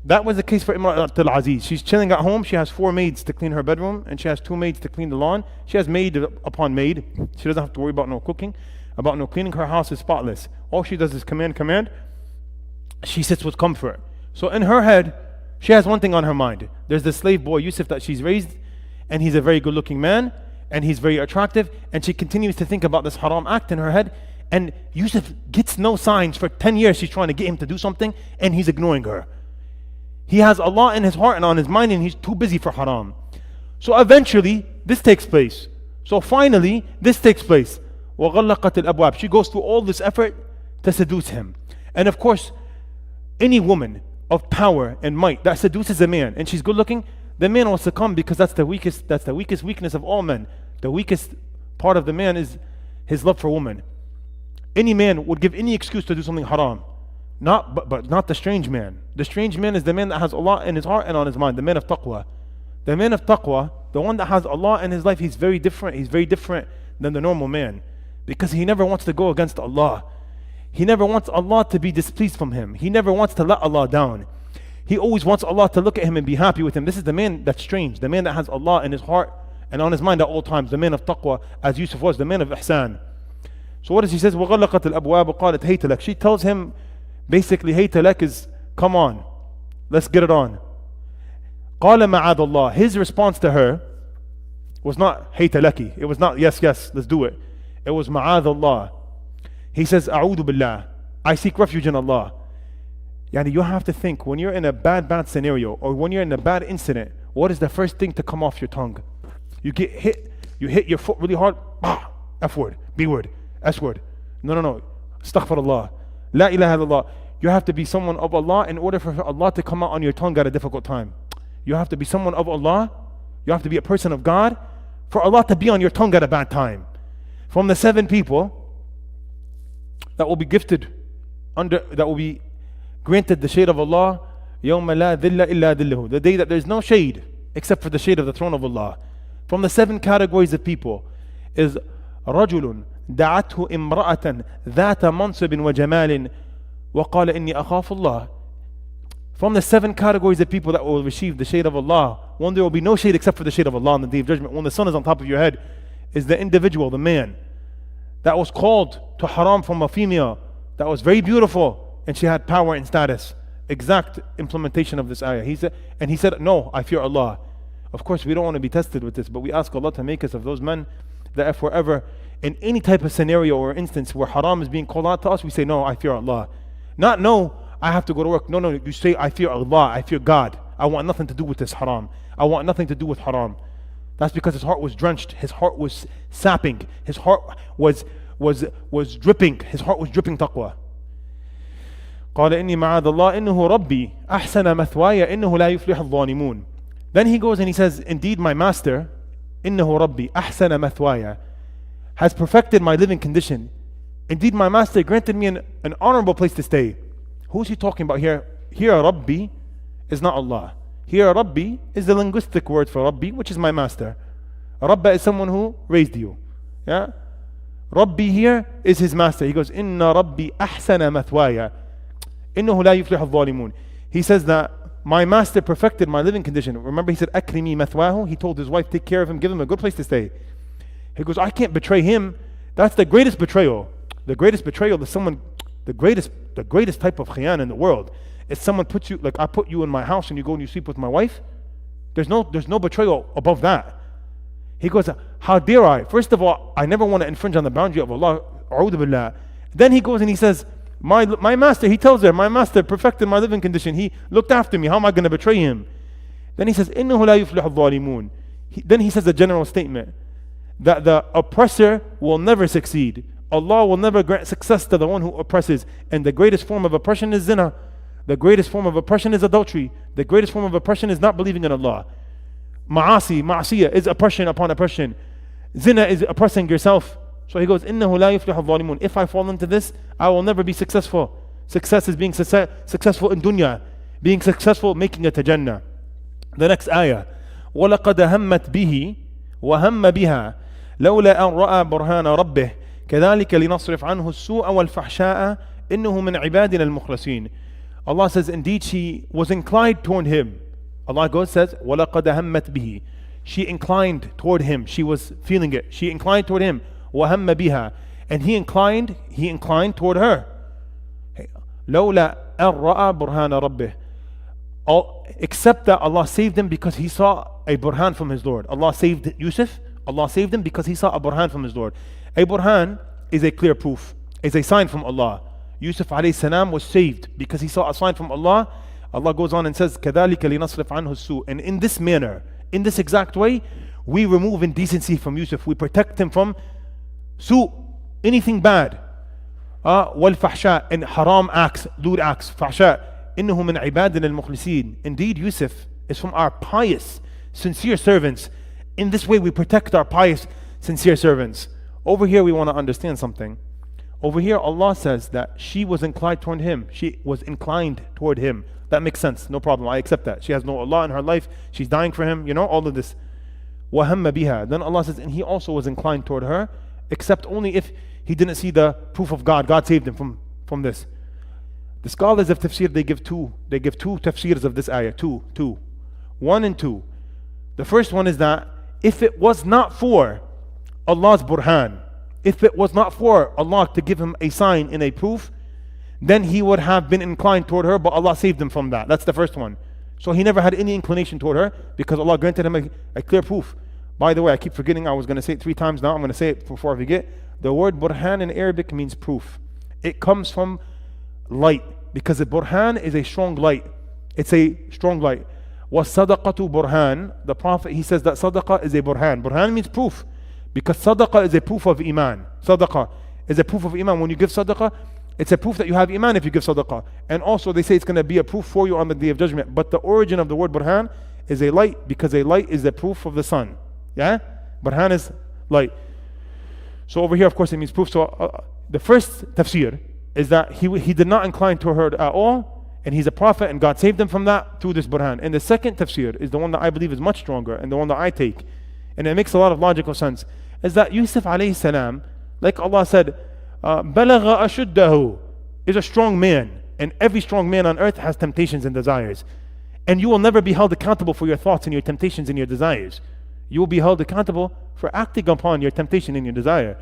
[SPEAKER 1] that was the case for Imrat al-Aziz. She's chilling at home. She has 4 maids to clean her bedroom, and she has 2 maids to clean the lawn. She has maid upon maid. She doesn't have to worry about no cooking, about no cleaning. Her house is spotless. All she does is command. She sits with comfort. So in her head, she has one thing on her mind. There's the slave boy Yousuf that she's raised, and he's a very good looking man, and he's very attractive, and she continues to think about this haram act in her head. And Yousuf gets no signs. For 10 years she's trying to get him to do something, and he's ignoring her. He has Allah in his heart and on his mind, and he's too busy for haram. So eventually this takes place. So finally this takes place. وَغَلَّقَتِ الْأَبْوَابِ. She goes through all this effort to seduce him. And of course, any woman of power and might that seduces a man, and she's good looking, the man will succumb, because that's the weakest weakness of all men. The weakest part of the man is his love for woman. Any man would give any excuse to do something haram. But not the strange man. The strange man is the man that has Allah in his heart and on his mind, the man of taqwa. The man of taqwa, the one that has Allah in his life, he's very different. He's very different than the normal man, because he never wants to go against Allah. He never wants Allah to be displeased from him. He never wants to let Allah down. He always wants Allah to look at him and be happy with him. This is the man that's strange, the man that has Allah in his heart and on his mind at all times, the man of taqwa, as Yousuf was, the man of ihsan. So what does he say? وَغَلَّقَتِ الْأَبْوَابُ قَالَتْ هَيْتَ لَكَ. She tells him, basically, هَيْتَ لَكَ is, come on, let's get it on. قَالَ مَعَاذَ اللَّهِ. His response to her was not هَيْتَ لَكِ. It was not, yes, let's do it. It was مَعَاذَ اللَّهِ. He says, أَعُوذُ بِاللَّهِ. I seek refuge in Allah. Yani you have to think, when you're in a bad scenario, or when you're in a bad incident, what is the first thing to come off your tongue? You get hit, you hit your foot really hard, F word, B word, S word. No. Astaghfirullah. La ilaha illallah. You have to be someone of Allah in order for Allah to come out on your tongue at a difficult time. You have to be someone of Allah. You have to be a person of God for Allah to be on your tongue at a bad time. From the 7 people that will be gifted that will be granted the shade of Allah, يَوْمَ لَا ذِلَّ إِلَّا ذِلُّهُ, the day that there is no shade except for the shade of the throne of Allah. From the 7 categories of people is رَجُلٌ دعته امرأة ذات منصب وجمال وقال إني أخاف الله. From the 7 categories of people that will receive the shade of Allah, one, there will be no shade except for the shade of Allah on the day of judgment, when the sun is on top of your head, is the individual, the man that was called to haram from a female that was very beautiful and she had power and status. Exact implementation of this ayah. He said, no, I fear Allah. Of course, we don't want to be tested with this, but we ask Allah to make us of those men that if we're ever in any type of scenario or instance where haram is being called out to us, we say, no, I fear Allah. Not, no, I have to go to work. No, you say, I fear Allah, I fear God. I want nothing to do with this haram. I want nothing to do with haram. That's because his heart was drenched. His heart was sapping. His heart was dripping. His heart was dripping taqwa. قال إني معاذ الله إنه ربي أحسن مثواي إنه لا يفلح الظالمون. Then he goes and he says, indeed my master, إنه ربي أحسن مثواي, has perfected my living condition. Indeed my master granted me an honorable place to stay. Who's he talking about here? Here Rabbi is not Allah. Here Rabbi is the linguistic word for Rabbi, which is my master. Rabba is someone who raised you. Yeah? Rabbi here is his master. He goes, Inna Rabbi ahsana mathwaya. Innahu la yuflihu al-zalimun. He says that my master perfected my living condition. Remember he said, Akrimi mathwahu. He told his wife, take care of him, give him a good place to stay. He goes, I can't betray him. That's the greatest betrayal. The greatest betrayal is someone, the greatest type of khiyan in the world. Is someone puts you, like I put you in my house and you go and you sleep with my wife. There's no betrayal above that. He goes, how dare I? First of all, I never want to infringe on the boundary of Allah. A'udhu billah. Then he goes and he says, my master, he tells her, my master perfected my living condition. He looked after me. How am I going to betray him? Then he says, إِنَّهُ لَا يُفْلِحُ الظَّالِمُونَ. Then he says a general statement that the oppressor will never succeed. Allah will never grant success to the one who oppresses. And the greatest form of oppression is zina. The greatest form of oppression is adultery. The greatest form of oppression is not believing in Allah. Ma'asiyah is oppression upon oppression. Zina is oppressing yourself. So he goes, إِنَّهُ لَا يُفْلِحُ الظَّالِمُونَ. If I fall into this, I will never be successful. Success is being successful in dunya. Being successful, making it to Jannah. The next ayah. وَلَقَدْ هَمَّتْ بِهِ وَهَمَّ بِهَا لَوْلَا أَنْ رَأَى بُرْهَانَ رَبِّهِ كَذَلِكَ لِنَصْرِفْ عَنْهُ السُّوءَ وَالْفَحْشَاءَ إِنَّهُ مِنْ عِبَادِنَا الْمُخْلَصِينَ. Allah says, indeed she was inclined toward him. Allah goes says, وَلَقَدْ هَمَّتْ بِهِ. She inclined toward him. She was feeling it. She inclined toward him. وَهَمَّ بِهَا. And he inclined toward her. لَوْلَا أَنْ رَأَى بُرْهَانَ رَبِّهِ. Except that Allah saved him because he saw a burhan from his Lord. Allah saved Yousuf. Allah saved him because he saw a burhan from his Lord. A burhan is a clear proof, is a sign from Allah. Yousuf alayhi salam was saved because he saw a sign from Allah. Allah goes on and says, كَذَلِكَ لِنَصْرِفْ عَنْهُ السُّوءَ. And in this manner, in this exact way, we remove indecency from Yousuf. We protect him from su, anything bad. وَالْفَحْشَاء, and haram acts, lewd acts, fahsha. إِنَّهُ مِنْ عِبَادِنَا الْمُخْلِصِينَ. Indeed, Yousuf is from our pious, sincere servants. In this way, we protect our pious, sincere servants. Over here, we want to understand something. Over here, Allah says that she was inclined toward him. She was inclined toward him. That makes sense. No problem. I accept that. She has no Allah in her life. She's dying for him. You know, all of this. وَهَمَّ بِهَا. Then Allah says, and he also was inclined toward her, except only if he didn't see the proof of God. God saved him from this. The scholars of Tafseer, they give two tafseers of this ayah. Two. 1 and 2. The first one is that if it was not for Allah's burhan, if it was not for Allah to give him a sign and a proof, then he would have been inclined toward her, but Allah saved him from that. That's the first one. So he never had any inclination toward her because Allah granted him a clear proof. By the way, I keep forgetting, I was going to say it 3 times now. I'm going to say it before I forget. The word burhan in Arabic means proof. It comes from light, because the burhan is a strong light. It's a strong light. وَالصَّدَقَةُ burhan. The Prophet, he says that sadaqah is a burhan. Burhan means proof, because sadaqah is a proof of iman. Sadaqah is a proof of iman. When you give sadaqah, it's a proof that you have iman if you give sadaqah. And also they say it's going to be a proof for you on the Day of Judgment. But the origin of the word burhan is a light, because a light is the proof of the sun. Yeah? Burhan is light. So over here, of course, it means proof. So the first tafsir is that he did not incline to her at all, and he's a prophet, and God saved him from that through this burhan. And the second tafsir is the one that I believe is much stronger, and the one that I take, and it makes a lot of logical sense, is that Yousuf alayhi salam, like Allah said, balagha ashuddahu, is a strong man, and every strong man on earth has temptations and desires. And you will never be held accountable for your thoughts and your temptations and your desires. You will be held accountable for acting upon your temptation and your desire.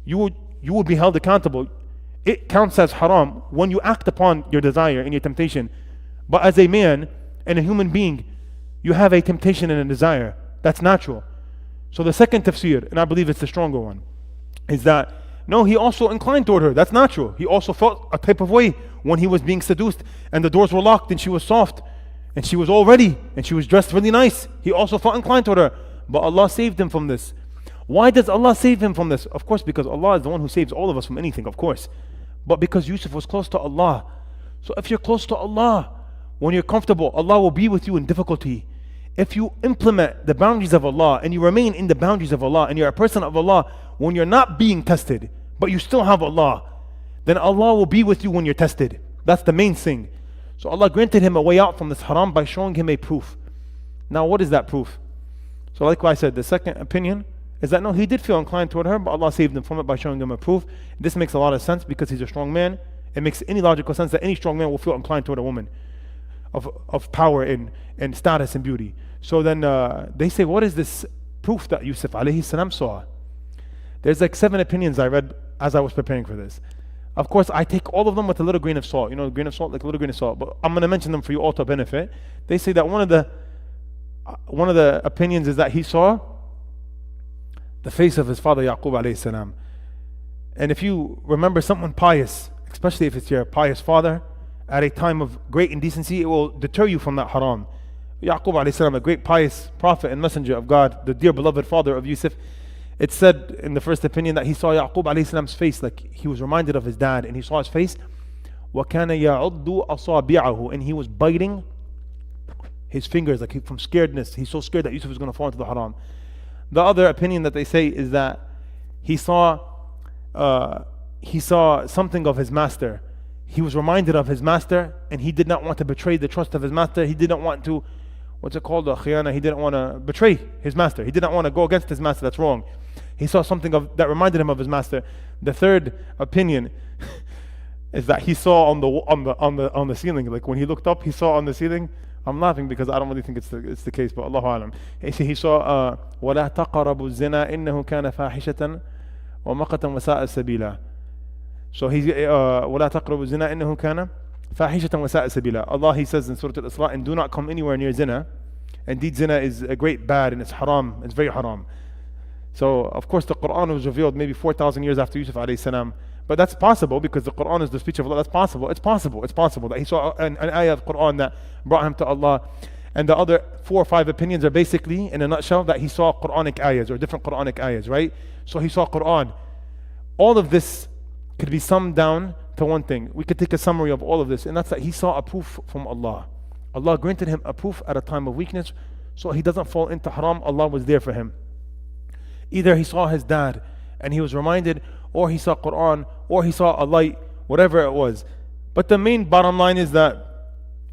[SPEAKER 1] You will be held accountable. It counts as haram when you act upon your desire and your temptation. But as a man and a human being, you have a temptation and a desire. That's natural. So the second tafsir, and I believe it's the stronger one, is that no, he also inclined toward her. That's natural. He also felt a type of way when he was being seduced and the doors were locked and she was soft and she was all ready and she was dressed really nice. He also felt inclined toward her. But Allah saved him from this. Why does Allah save him from this? Of course, because Allah is the one who saves all of us from anything, of course. But because Yousuf was close to Allah. So if you're close to Allah, when you're comfortable, Allah will be with you in difficulty. If you implement the boundaries of Allah and you remain in the boundaries of Allah and you're a person of Allah, when you're not being tested, but you still have Allah, then Allah will be with you when you're tested. That's the main thing. So Allah granted him a way out from this haram by showing him a proof. Now what is that proof? So like I said, the second opinion is that no, he did feel inclined toward her, but Allah saved him from it by showing him a proof. This makes a lot of sense because he's a strong man. It makes any logical sense that any strong man will feel inclined toward a woman of power and status and beauty. So then they say, what is this proof that Yousuf alayhi salam saw? There's like 7 opinions I read as I was preparing for this. Of course, I take all of them with a little grain of salt. You know, a grain of salt, like a little grain of salt. But I'm going to mention them for you all to benefit. They say that one of the opinions is that he saw the face of his father Yaqub alayhi salam. And if you remember someone pious, especially if it's your pious father, at a time of great indecency, it will deter you from that haram. Yaqub alayhi salam, a great pious prophet and messenger of God, the dear beloved father of Yousuf, it said in the first opinion that he saw Yaqub alayhi salam's face, like he was reminded of his dad, and he saw his face. وَكَانَ يَعُضُّ أَصَابِعَهُ, and he was biting his fingers, like from scaredness. He's so scared that Yousuf is going to fall into the haram. The other opinion that they say is that he saw something of his master. He was reminded of his master, and he did not want to betray the trust of his master. He didn't want to, what's it called, khiyana? He didn't want to betray his master. He did not want to go against his master. That's wrong. He saw something that reminded him of his master. The third opinion is that he saw on the ceiling, like when he looked up, he saw on the ceiling. I'm laughing because I don't really think it's the case, but Allahu alam. He saw وَلَا تَقَرَبُوا الزِّنَا إِنَّهُ كَانَ فَاحِشَةً وَمَقَتًا وَسَاءَ السَّبِيلًا. So he's وَلَا تَقْرَبُوا الزِّنَا إِنَّهُ كَانَ فَاحِشَةً وَسَاءَ السَّبِيلًا. Allah, he says in Surut Al-Isra, and do not come anywhere near zina. Indeed, zina is a great bad and it's haram. It's very haram. So of course the Quran was revealed maybe 4,000 years after Yousuf alayhi salam. But that's possible because the Quran is the speech of Allah. That's possible. It's possible that he saw an ayah of Quran that brought him to Allah. And the other 4 or 5 opinions are basically, in a nutshell, that he saw Quranic ayahs or different Quranic ayahs, right? So he saw Quran. All of this could be summed down to one thing. We could take a summary of all of this, and that's that he saw a proof from Allah. Allah granted him a proof at a time of weakness, so he doesn't fall into haram. Allah was there for him. Either he saw his dad and he was reminded, or he saw Quran, or he saw a light, whatever it was. But the main bottom line is that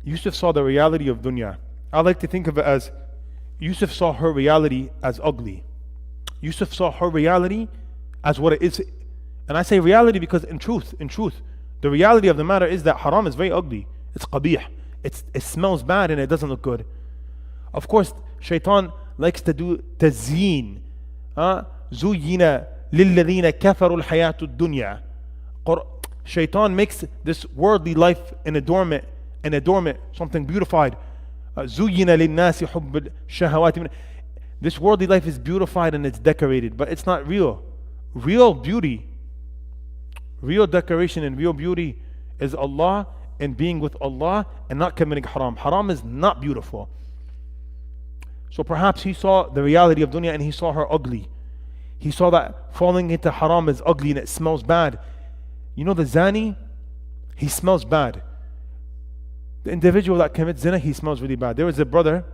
[SPEAKER 1] Yousuf saw the reality of dunya. I like to think of it as Yousuf saw her reality as ugly. Yousuf saw her reality as what it is. And I say reality because in truth, the reality of the matter is that haram is very ugly. It's qabih. It smells bad and it doesn't look good. Of course, shaitan likes to do tazeen. زُيِّنَ لِلَّذِينَ كَفَرُوا الْحَيَاةُ الدُّنْيَا. Shaitan makes this worldly life an adornment, something beautified. زُيِّنَ لِلنَّاسِ حُبُّ الشَّهَوَاتِ. This worldly life is beautified and it's decorated, but it's not real. Real beauty, real decoration and real beauty is Allah and being with Allah and not committing haram. Haram is not beautiful. So perhaps he saw the reality of dunya and he saw her ugly. He saw that falling into haram is ugly and it smells bad. You know the zani, he smells bad. The individual that commits zina, he smells really bad. There was a brother,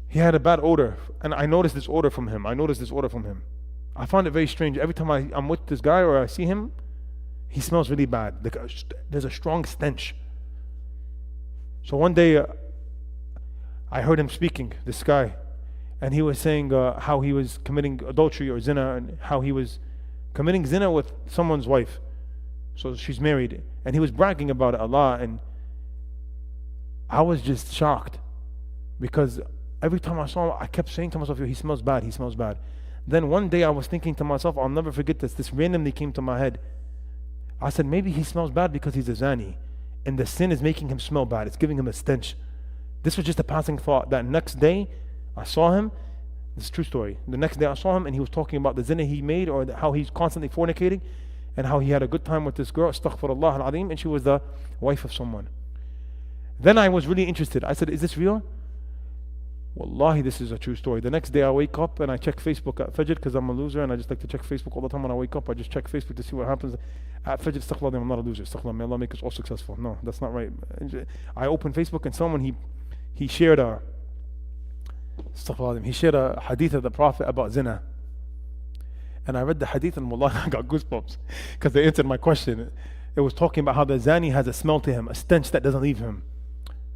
[SPEAKER 1] he had a bad odor, and I noticed this odor from him. I found it very strange. Every time I'm with this guy or I see him, he smells really bad. There's a strong stench. So one day, I heard him speaking, this guy, and he was saying how he was committing adultery or zina, and how he was committing zina with someone's wife. So she's married, and he was bragging about it a lot, and I was just shocked because every time I saw him, I kept saying to myself, he smells bad. Then one day I was thinking to myself, I'll never forget this randomly came to my head. I said, maybe he smells bad because he's a zani, and the sin is making him smell bad. It's giving him a stench. This was just a passing thought. That next day, I saw him. This is a true story. The next day I saw him and he was talking about the zina he made, or how he's constantly fornicating, and how he had a good time with this girl, astaghfirullah al-azim, and she was the wife of someone. Then I was really interested. I said, is this real? Wallahi, this is a true story. The next day I wake up and I check Facebook at Fajr because I'm a loser and I just like to check Facebook all the time when I wake up. I just check Facebook to see what happens. At Fajr, astaghfirullah, I'm not a loser. Astaghfirullah, may Allah make us all successful. No, that's not right. I opened Facebook and someone, he shared a hadith of the Prophet about zina. And I read the hadith and wallahi, I got goosebumps because they answered my question. It was talking about how the zani has a smell to him, a stench that doesn't leave him.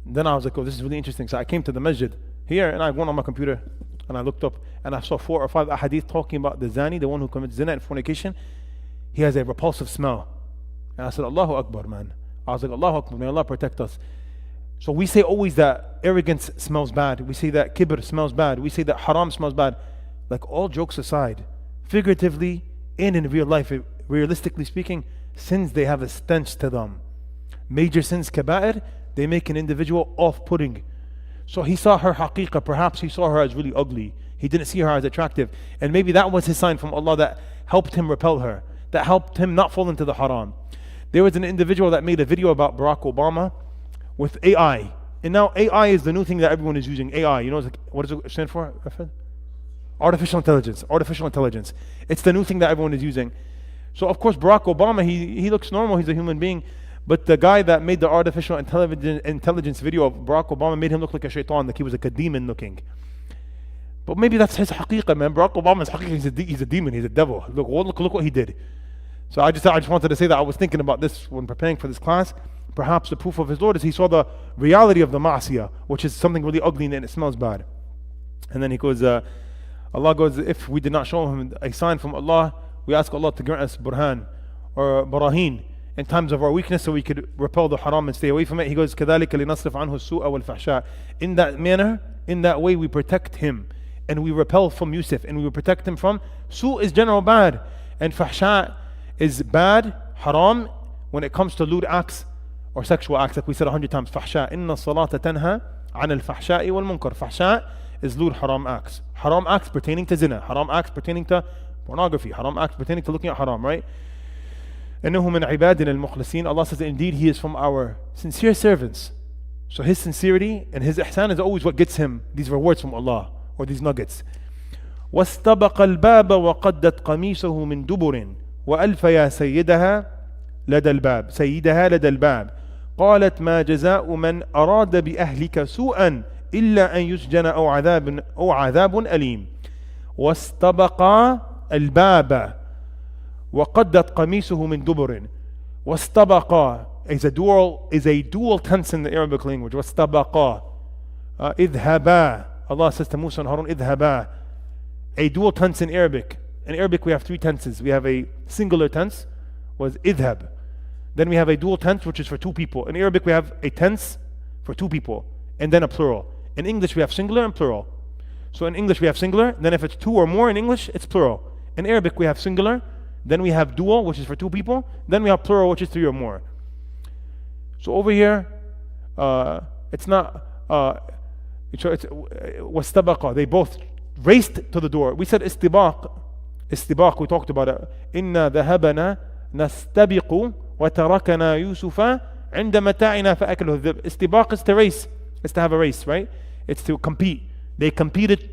[SPEAKER 1] And then I was like, oh, this is really interesting. So I came to the masjid here and I went on my computer and I looked up and I saw 4 or 5 hadith talking about the zani, the one who commits zina and fornication. He has a repulsive smell. And I said, Allahu Akbar, man. I was like, Allahu Akbar, may Allah protect us. So we say always that arrogance smells bad. We say that kibr smells bad. We say that haram smells bad. Like, all jokes aside, figuratively and in real life, realistically speaking, sins, they have a stench to them. Major sins, kaba'ir, they make an individual off-putting. So he saw her haqiqah. Perhaps he saw her as really ugly. He didn't see her as attractive. And maybe that was his sign from Allah that helped him repel her, that helped him not fall into the haram. There was an individual that made a video about Barack Obama with AI. And now AI is the new thing that everyone is using. AI, you know, what does it stand for? Artificial intelligence. It's the new thing that everyone is using. So of course Barack Obama, he looks normal, he's a human being. But the guy that made the artificial intelligence video of Barack Obama made him look like a shaitan, like he was like a demon looking. But maybe that's his haqiqah, man. Barack Obama's haqiqah, he's a demon, he's a devil. Look what he did. So I just wanted to say that I was thinking about this when preparing for this class. Perhaps the proof of his Lord is he saw the reality of the ma'asiyah, which is something really ugly and it smells bad. And then he goes, Allah goes, if we did not show him a sign from Allah, we ask Allah to grant us burhan or barahin in times of our weakness so we could repel the haram and stay away from it. He goes, كَذَلِكَ لِنَصْرِفْ عَنْهُ السُّوءَ وَالْفَحْشَاءَ. In that manner, in that way, we protect him and we repel from Yousuf and we protect him from su is general bad, and fahsha is bad, haram, when it comes to lewd acts or sexual acts, like we said 100 times. Fahsha, inna salata tanha an al-fahsha'i wal-munkar. Fahsha is lewd haram acts. Haram acts pertaining to zina, haram acts pertaining to pornography, haram acts pertaining to looking at haram, right? إِنَّهُ مِنْ عِبَادِنَا الْمُخْلَصِينَ. Allah says, indeed, he is from our sincere servants. So his sincerity and his ihsan is always what gets him these rewards from Allah, or these nuggets. وَاسْتَبَقَ الْبَابَ وَقَدَّتْ قَمِيصَهُ مِنْ دُبُرٍ وَأَلْفَ يَا سَيِّدَهَا لَدَى الْبَابِ قالت ما جزاء من أراد بأهلك سوءا إلا أن يسجن أو عذاب أليم. واستبقا الباب وقدت قميصه من دبر واستبقا is a dual tense in the Arabic language. واستبقا اذهبا. Allah says to Musa and Harun, اذهبا. A dual tense in Arabic. In Arabic we have three tenses. We have a singular tense, was idhab. Then we have a dual tense, which is for two people. In Arabic we have a tense for two people, and then a plural. In English we have singular and plural. So in English we have singular, then if it's two or more in English, it's plural. In Arabic we have singular, then we have dual, which is for two people, then we have plural, which is three or more. So over here, it's not, it's wastabaqa. They both raced to the door. We said istibaq, we talked about it. Inna dhahabana nastabiqu wa tarakana Yusufa inda mata'ina fa'aklahu dhib. Istibaq is to race, it's to have a race, right? It's to compete. They competed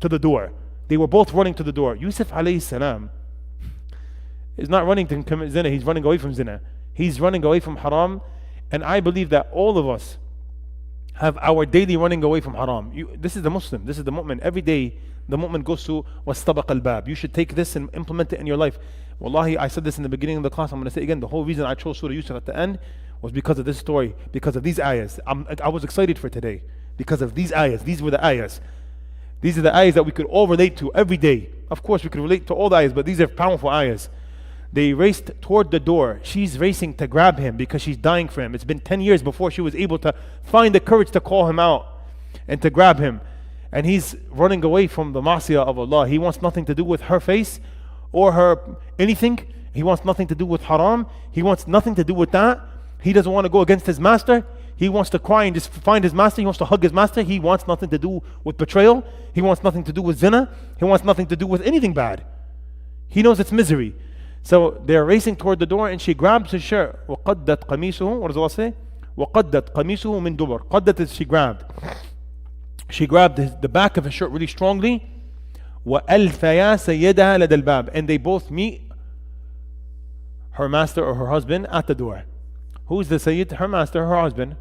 [SPEAKER 1] to the door. They were both running to the door. Yusuf alayhi salam is not running to commit zina, he's running away from zina. He's running away from haram. And I believe that all of us have our daily running away from haram. This is the Muslim, this is the mu'min. Every day the mu'min goes to wastabaq al-bab. You should take this and implement it in your life. Wallahi, I said this in the beginning of the class, I'm going to say again, the whole reason I chose Surah Yousuf at the end was because of this story, because of these ayahs. I was excited for today because of these ayahs. These were the ayahs. These are the ayahs that we could all relate to every day. Of course we could relate to all the ayahs, but these are powerful ayahs. They raced toward the door. She's racing to grab him because she's dying for him. It's been 10 years before she was able to find the courage to call him out and to grab him. And he's running away from the ma'siyah of Allah. He wants nothing to do with her face or her anything. He wants nothing to do with haram. He wants nothing to do with that. He doesn't want to go against his master. He wants to cry and just find his master. He wants to hug his master. He wants nothing to do with betrayal. He wants nothing to do with zina. He wants nothing to do with anything bad. He knows it's misery. So they're racing toward the door and she grabs his shirt. وَقَدَّتْ قَمِيسُهُ. What does Allah say? وَقَدَّتْ قَمِيسُهُ مِن دُبُرٍ. قَدَّت is she grabbed. She grabbed the back of his shirt really strongly. وَأَلْفَيَا سَيَّدَهَا لَدَى الْبَابِ. And they both meet her master or her husband at the door. Who's the Sayyid? Her master, her husband.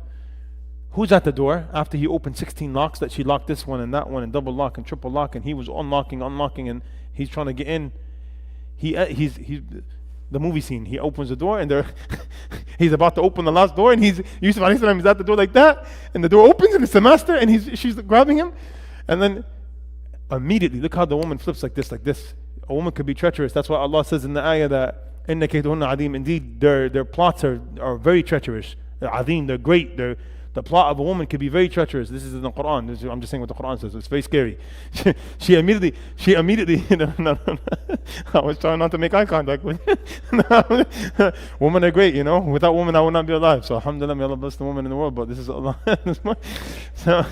[SPEAKER 1] Who's at the door after he opened 16 locks, that she locked this one and that one and double lock and triple lock, and he was unlocking and he's trying to get in. He's the movie scene. He opens the door and he's about to open the last door, and Yusuf alayhi salam is at the door like that, and the door opens and it's the master and she's grabbing him, and then immediately look how the woman flips like this. A woman could be treacherous. That's why Allah says in the ayah that inna kaydahunna adim. Indeed, their plots are very treacherous. They're adim. They're great. The plot of a woman could be very treacherous. This is in the Quran. I'm just saying what the Quran says. It's very scary. She immediately. No. I was trying not to make eye contact with you. Women are great, Without women, I would not be alive. So alhamdulillah, may Allah bless the woman in the world. But this is Allah. So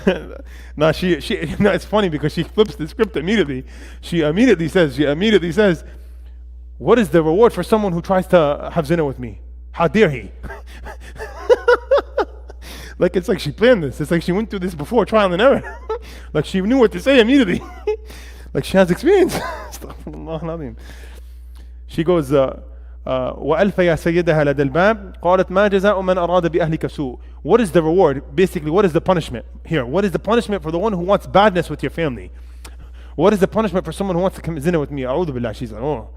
[SPEAKER 1] now it's funny because she flips the script immediately. She immediately says, what is the reward for someone who tries to have zina with me? How dare he? Like it's like she planned this. It's like she went through this before, trial and error. Like she knew what to say immediately. Like she has experience. She goes, وَأَلْفَيَا سَيِّدَهَا لَدَى الْبَابِ قَالَتْ مَا جَزَاءُ مَنْ أَرَادَ بِأَهْلِكَ سُوءٍ. What is the reward? Basically, what is the punishment here? What is the punishment for the one who wants badness with your family? What is the punishment for someone who wants to commit zina with me? A'udhu billah. She's like, oh.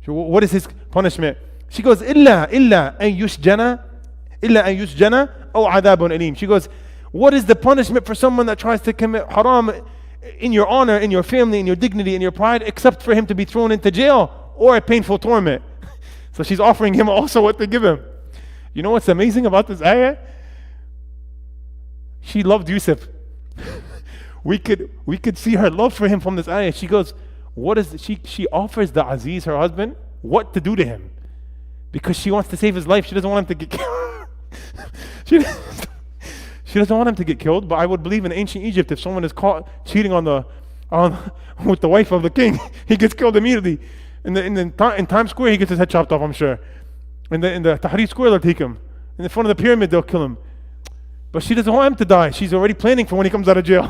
[SPEAKER 1] What is his punishment? She goes, إِلَّا أَن يُسْجَنَ أَوْ عَذَابٌ أَلِيمٌ. She goes, what is the punishment for someone that tries to commit haram in your honor, in your family, in your dignity, in your pride, except for him to be thrown into jail or a painful torment? So she's offering him also what to give him. You know what's amazing about this ayah? She loved Yousuf. we could see her love for him from this ayah. She goes, she offers the Aziz, her husband, what to do to him. Because she wants to save his life. She doesn't want him to get killed. She doesn't want him to get killed, but I would believe in ancient Egypt, if someone is caught cheating with the wife of the king, he gets killed immediately. In Times Square, he gets his head chopped off, I'm sure. In the Tahrir Square, they'll take him. In the front of the pyramid, they'll kill him. But she doesn't want him to die. She's already planning for when he comes out of jail.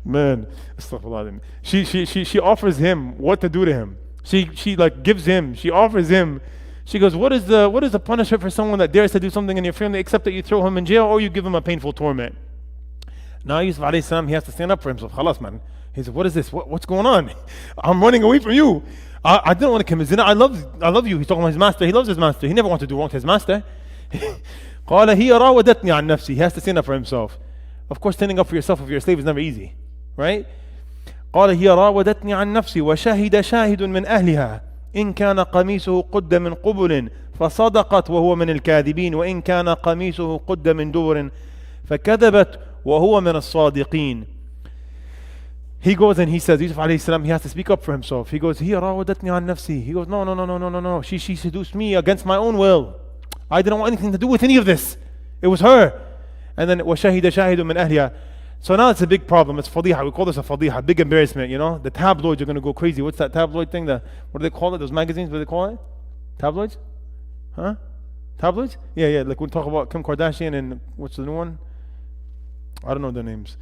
[SPEAKER 1] Man, astaghfirullah. She offers him what to do to him. She gives him. She offers him. She goes, what is the punishment for someone that dares to do something in your family except that you throw him in jail or you give him a painful torment? Now Yusuf alayhi salam, he has to stand up for himself. Khalas, man. He said, what is this? What's going on? I'm running away from you. I didn't want to commit zina. I love you. He's talking about his master. He loves his master. He never wants to do wrong to his master. قال هي راودتني عن نفسي. He has to stand up for himself. Of course, standing up for yourself if you're a slave is never easy, right? قال هي راودتني عن نفسي وشهد شاهد من أهلها إن كان قميصه قد من قبل فصدقت وهو من الكاذبين وإن كان قميصه قد من دبر فكذبت وهو من الصادقين. He goes and he says, Yusuf alayhi salam, he has to speak up for himself. He goes, هي راودتني عن نفسي. He goes, no. She seduced me against my own will. I didn't want anything to do with any of this. It was her. And then وشهد شاهد من أهلها. So now it's a big problem. It's fadiha. We call this a fadiha, big embarrassment, you know. The tabloids are going to go crazy. What's that tabloid thing? What do they call it? Those magazines, what do they call it? Tabloids? Huh? Tabloids? Yeah. Like we talk about Kim Kardashian and what's the new one? I don't know their names.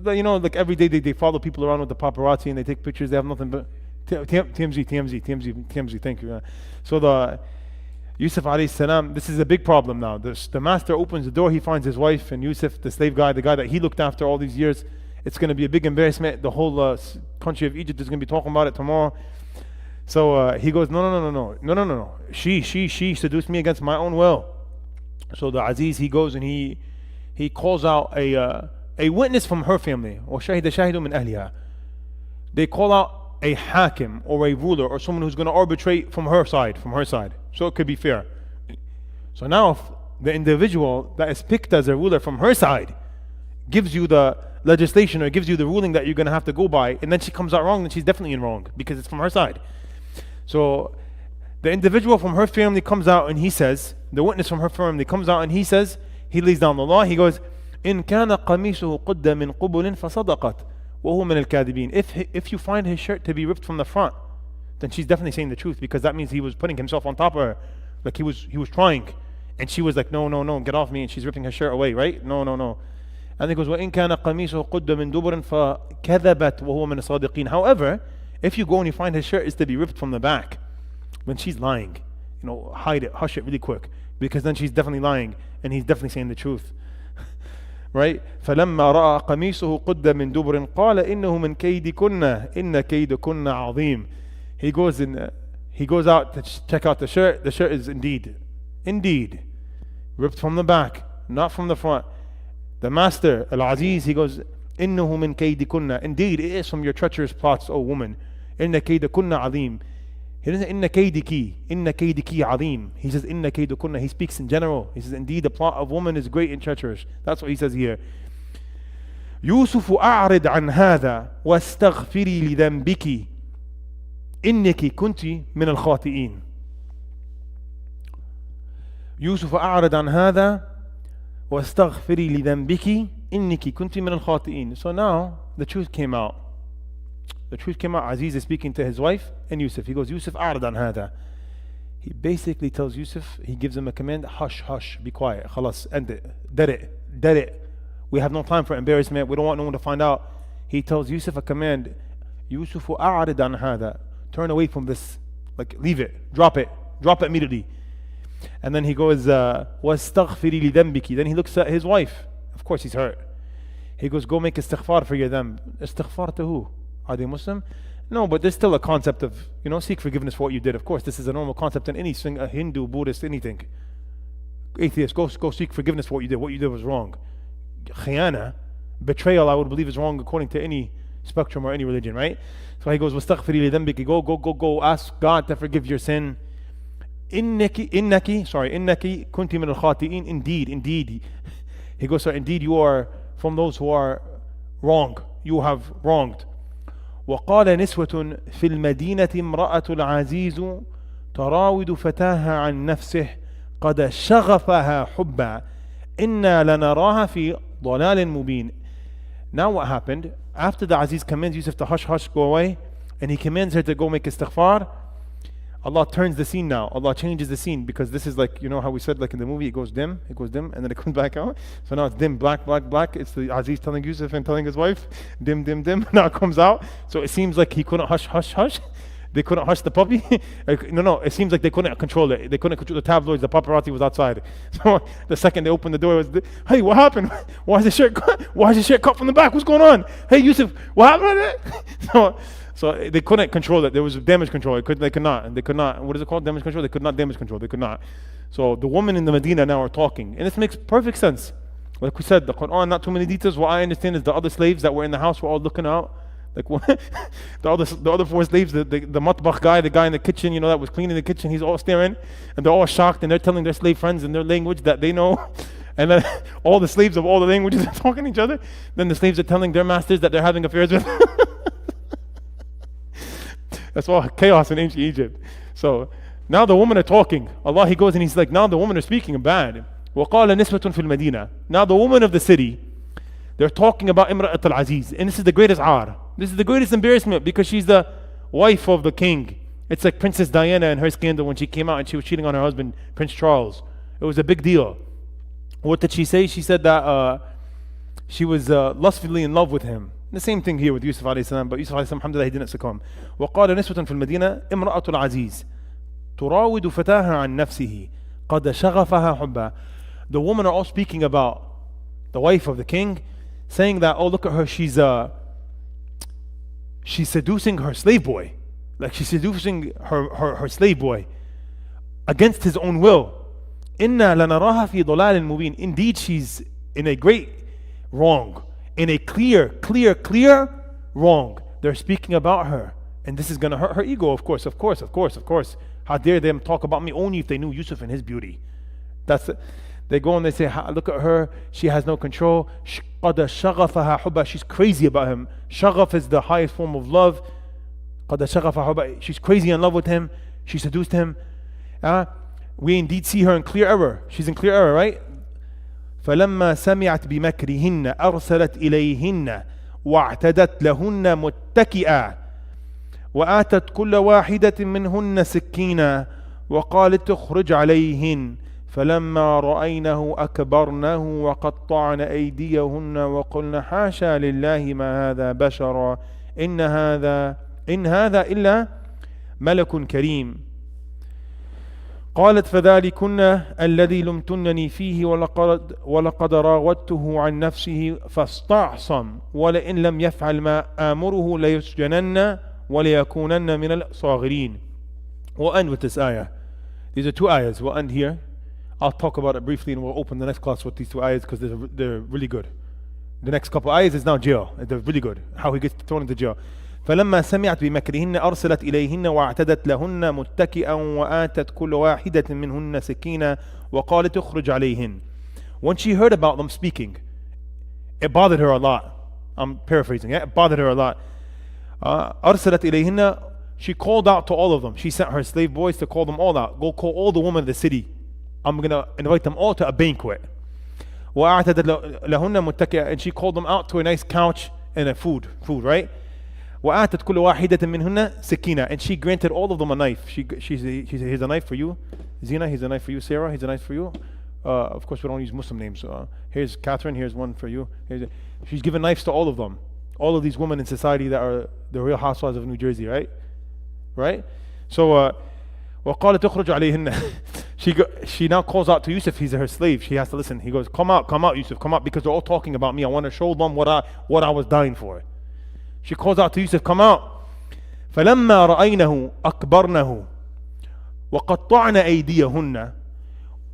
[SPEAKER 1] You know, like every day they follow people around with the paparazzi and they take pictures. They have nothing but TMZ. Thank you. So the Yusuf alayhi salam, this is a big problem now. The master opens the door, he finds his wife and Yusuf, the slave guy, the guy that he looked after all these years. It's going to be a big embarrassment. The whole country of Egypt is going to be talking about it tomorrow. So he goes, no. She seduced me against my own will. So the Aziz, he goes and he calls out a witness from her family. وَشَهِدَ شَاهِدٌ مِنْ أَهْلِهَا. They call out a hakim or a ruler or someone who's going to arbitrate from her side. So it could be fair. So now if the individual that is picked as a ruler from her side gives you the legislation or gives you the ruling that you're going to have to go by, and then she comes out wrong, then she's definitely in wrong because it's from her side. So the individual from her family comes out and he says, the witness from her family comes out and he says, he lays down the law, he goes, إن كان قميصه قد من قبل فصدقت وهو من الكاذبين. If you find his shirt to be ripped from the front, then she's definitely saying the truth, because that means he was putting himself on top of her, like he was trying, and she was like, no, get off me, and she's ripping her shirt away, right? No. And he goes, وإن كان قميصه قد من دبر فكذبت وهو من الصادقين. However, if you go and you find his shirt is to be ripped from the back, then she's lying. You know, hide it, hush it really quick, because then she's definitely lying, and he's definitely saying the truth. Right? فلما رأى قميصه قد من دبر قال إنه من كيدكن إن كيدكن عظيم. He goes out to check out the shirt. The shirt is indeed ripped from the back, not from the front. The master, Al-Aziz, he goes, إنه من كيدكن. Indeed, it is from your treacherous plots, O woman. إن كيدكن عظيم. He doesn't say إن كيدك عظيم. He says إن كيدكن. He speaks in general. He says indeed the plot of woman is great and treacherous. That's what he says here. يوسف أعرض عن هذا واستغفري لذنبك إنك كنت من الخاطئين. يوسف أعرض عن هذا واستغفري لذنبك إنك كنت من الخاطئين. So now the truth came out. Aziz is speaking to his wife and Yusuf. He goes, Yusuf أعرض عن هذا. He basically tells Yusuf, he gives him a command, hush, be quiet, خلاص, end it, dead it. We have no time for embarrassment. We don't want no one to find out. He tells Yusuf a command, يوسف أعرض عن هذا. Turn away from this, like leave it, drop it immediately. And then he goes, وَاسْتَغْفِرِي لِذَنْبِكِ. Then he looks at his wife. Of course he's hurt. He goes, go make istighfar for your dhanb. Istighfar to who? Are they Muslim? No, but there's still a concept of, seek forgiveness for what you did. Of course, this is a normal concept in any Hindu, Buddhist, anything. Atheist, go seek forgiveness for what you did. What you did was wrong. Khiyana, betrayal, I would believe is wrong according to any spectrum or any religion, right? So he goes, وَاسْتَغْفِرِي لِذَنْبِكِ. Go, ask God to forgive your sin. إِنَّكِ كُنْتِ مِنَ الْخَاطِئِينَ. Indeed. He goes, so indeed you are from those who are wrong. You have wronged. وقال نسوة في المدينة امرأة العزيز تراود فتاها عن نفسه قد شغفها حبا إنا لنراها في ضلال مبين. Now what happened? After the Aziz commands Yusuf to hush, go away, and he commands her to go make istighfar, Allah turns the scene now. Allah changes the scene, because this is like, how we said, like in the movie, it goes dim, and then it comes back out. So now it's dim, black. It's the Aziz telling Yusuf and telling his wife, dim. Now it comes out. So it seems like he couldn't hush. They couldn't hush the puppy. No, it seems like they couldn't control it. They couldn't control the tabloids. The paparazzi was outside. So the second they opened the door, it was, hey, what happened? Why is the shirt cut from the back? What's going on? Hey, Yousuf, what happened? So they couldn't control it. There was damage control. They could not. What is it called? Damage control. They could not damage control. They could not. So the women in the Medina now are talking, and this makes perfect sense. Like we said, the Quran, not too many details. What I understand is the other slaves that were in the house were all looking out. Like the other four slaves, the matbakh guy, the guy in the kitchen, that was cleaning the kitchen, he's all staring, and they're all shocked, and they're telling their slave friends in their language that they know, and then all the slaves of all the languages are talking to each other. Then the slaves are telling their masters that they're having affairs with. That's all chaos in ancient Egypt. So now the women are talking. Allah, He goes and He's like, now the women are speaking bad. وَقَالَ نِسْوَةٌ فِي الْمَدِينَةِ. Now the women of the city, they're talking about Imra'at al-Aziz, and this is the greatest ar. This is the greatest embarrassment because she's the wife of the king. It's like Princess Diana and her scandal when she came out and she was cheating on her husband, Prince Charles. It was a big deal. What did she say? She said that she was lustfully in love with him. The same thing here with Yousuf alayhi salam, but Yousuf alayhi salam, alhamdulillah, he didn't succumb. وَقَالَ نِسْوَةٌ فِي الْمَدِينَةِ إِمْرَأَةُ الْعَزِيزِ تُرَاوِدُ فَتَاهَا عَنْ نَفْسِهِ قَدْ شَغَفَهَا حُبًّا. The women are all speaking about the wife of the king, saying that, oh, look at her, she's seducing her slave boy. Like she's seducing her slave boy against his own will. إِنَّا لَنَرَاهَا فِي ضَلَالٍ مُبِينٍ. Indeed, she's in a great wrong. In a clear wrong. They're speaking about her. And this is going to hurt her ego, of course. How dare them talk about me only if they knew Yousuf and his beauty. They go and they say, look at her, she has no control. قَدَ شَغَفَهَا حُبًّا. She's crazy about him. Shaghaf is the highest form of love. قَدَ شَغَفَهَا حُبًّا. She's crazy in love with him. She seduced him. We indeed see her in clear error. She's in clear error, right? فَلَمَّا سَمِعَتْ بِمَكْرِهِنَّ أَرْسَلَتْ إِلَيْهِنَّ وَاعْتَدَتْ لَهُنَّ مُتَّكِئًا وآتت كل واحدة منهن سكينا وقالت اخرج عليهن فلما رأينه أكبرنه وقطعن أيديهن وقلن حاشا لله ما هذا بشرا إن هذا إلا ملك كريم قالت فذلكن الذي لمتنني فيه ولقد راودته عن نفسه فاستعصم ولئن لم يفعل ما آمره ليسجنن وَلِيَكُونَنَّ مِنَ الصَّاغِرِينَ. We'll end with this ayah. These are two ayahs. We'll end here. I'll talk about it briefly and we'll open the next class with these two ayahs because they're really good. The next couple ayahs is now jail. They're really good. How he gets thrown into jail. فلما سمعت بمكرهن أرسلت إليهن واعتدت لهن متكئا وآتت كل واحدة منهن سكينا وقالت اخرج عليهن. When she heard about them speaking, it bothered her a lot. I'm paraphrasing. It bothered her a lot. أرسلت إليهن. She called out to all of them. She sent her slave boys to call them all out. Go call all the women of the city. I'm going to invite them all to a banquet. وأعتدت لهن متكئا. And she called them out to a nice couch and a food, right? وآتت كل واحدة منهن سكينة. And she granted all of them a knife. She said, here's a knife for you. Zina, here's a knife for you. Sarah, here's a knife for you. Of course, we don't use Muslim names. Here's Catherine, here's one for you. She's given knives to all of them. All of these women in society that are the real housewives of New Jersey, right? So, وَقَالَتْ تُخْرُجْ عَلَيْهِنَّ. She now calls out to Yousuf. He's her slave. She has to listen. He goes, come out, Yousuf, come out, because they're all talking about me. I want to show them what I was dying for. She calls out to Yousuf, come out. فَلَمَّا رَأَيْنَهُ أَكْبَرْنَهُ وَقَطَّعْنَ أَيْدِيَهُنَّ.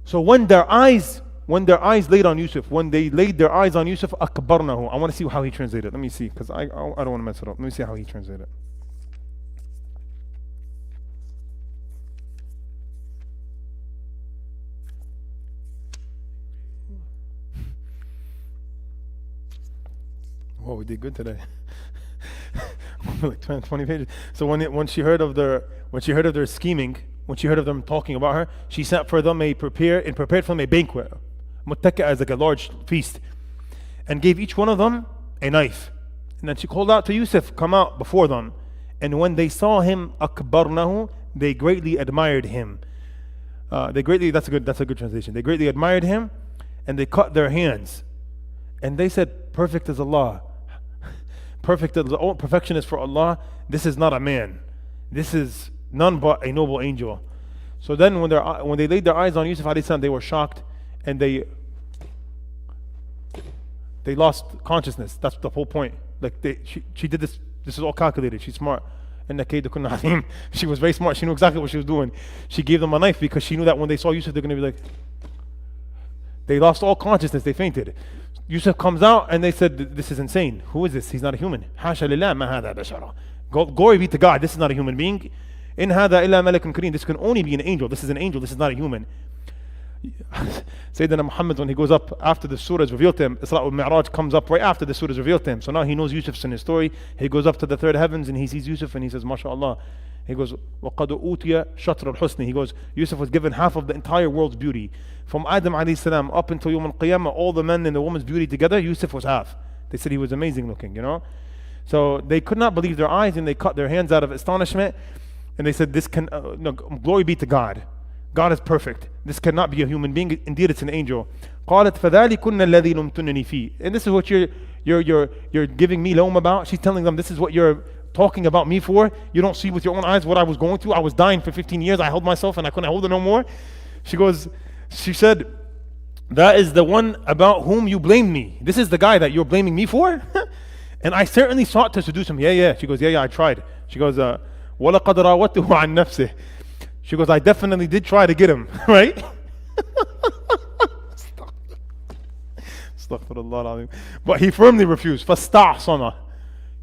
[SPEAKER 1] So when their eyes laid on Yousuf, when they laid their eyes on Yousuf, أَكْبَرْنَهُ. I want to see how he translated it. Let me see, because I don't want to mess it up. Let me see how he translated it. Whoa, we did good today. Like 20 pages. So when she heard of their scheming, when she heard of them talking about her, she sent for them prepared for them a banquet. Muttaka is like a large feast, and gave each one of them a knife. And then she called out to Yousuf, come out before them. And when they saw him, akbarnahu, they greatly admired him. That's a good translation. They greatly admired him, and they cut their hands. And they said, perfect is Allah. Perfection is for Allah. This is not a man. This is none but a noble angel. So then when they laid their eyes on Yusuf alayhi salam, they were shocked and they lost consciousness. That's the whole point. Like she did this is all calculated. She's smart. And she was very smart. She knew exactly what she was doing. She gave them a knife because she knew that when they saw Yusuf, they're going to be like, they lost all consciousness. They fainted. Yusuf comes out and they said, this is insane. Who is this? He's not a human. Hasha lillah ma hadha bashara. Glory be to God. This is not a human being. In hadha illa malakun kareem. This can only be an angel. This is an angel. This is not a human. Sayyidina Muhammad, when he goes up after the surah is revealed to him, Isra al Mi'raj comes up right after the surah is revealed to him. So now he knows Yusuf's in his story. He goes up to the third heavens and he sees Yusuf and he says, MashaAllah. He goes, وَقَدْ أُوتِيَ شَطْرَ الْحُسْنِ. He goes, Yusuf was given half of the entire world's beauty. From Adam alayhi salam up until Yawm al-Qiyamah, all the men and the woman's beauty together, Yusuf was half. They said he was amazing looking, you know. So they could not believe their eyes and they cut their hands out of astonishment. And they said, no, glory be to God. God is perfect. This cannot be a human being. Indeed, it's an angel. قالت فذلكن الذي لمتنني فيه. And this is what you're giving me lawm about. She's telling them, this is what you're talking about me for. You don't see with your own eyes what I was going through. I was dying for 15 years. I held myself and I couldn't hold it no more. She said, that is the one about whom you blame me. This is the guy that you're blaming me for? And I certainly sought to seduce him. Yeah. She goes, yeah, I tried. She goes, وَلَقَدْ رَاوَدتُّهُ عَنْ نَفْسِهِ. She goes, I definitely did try to get him, right? Astaghfirullah. But he firmly refused. فَاسْتَعْصَمَ.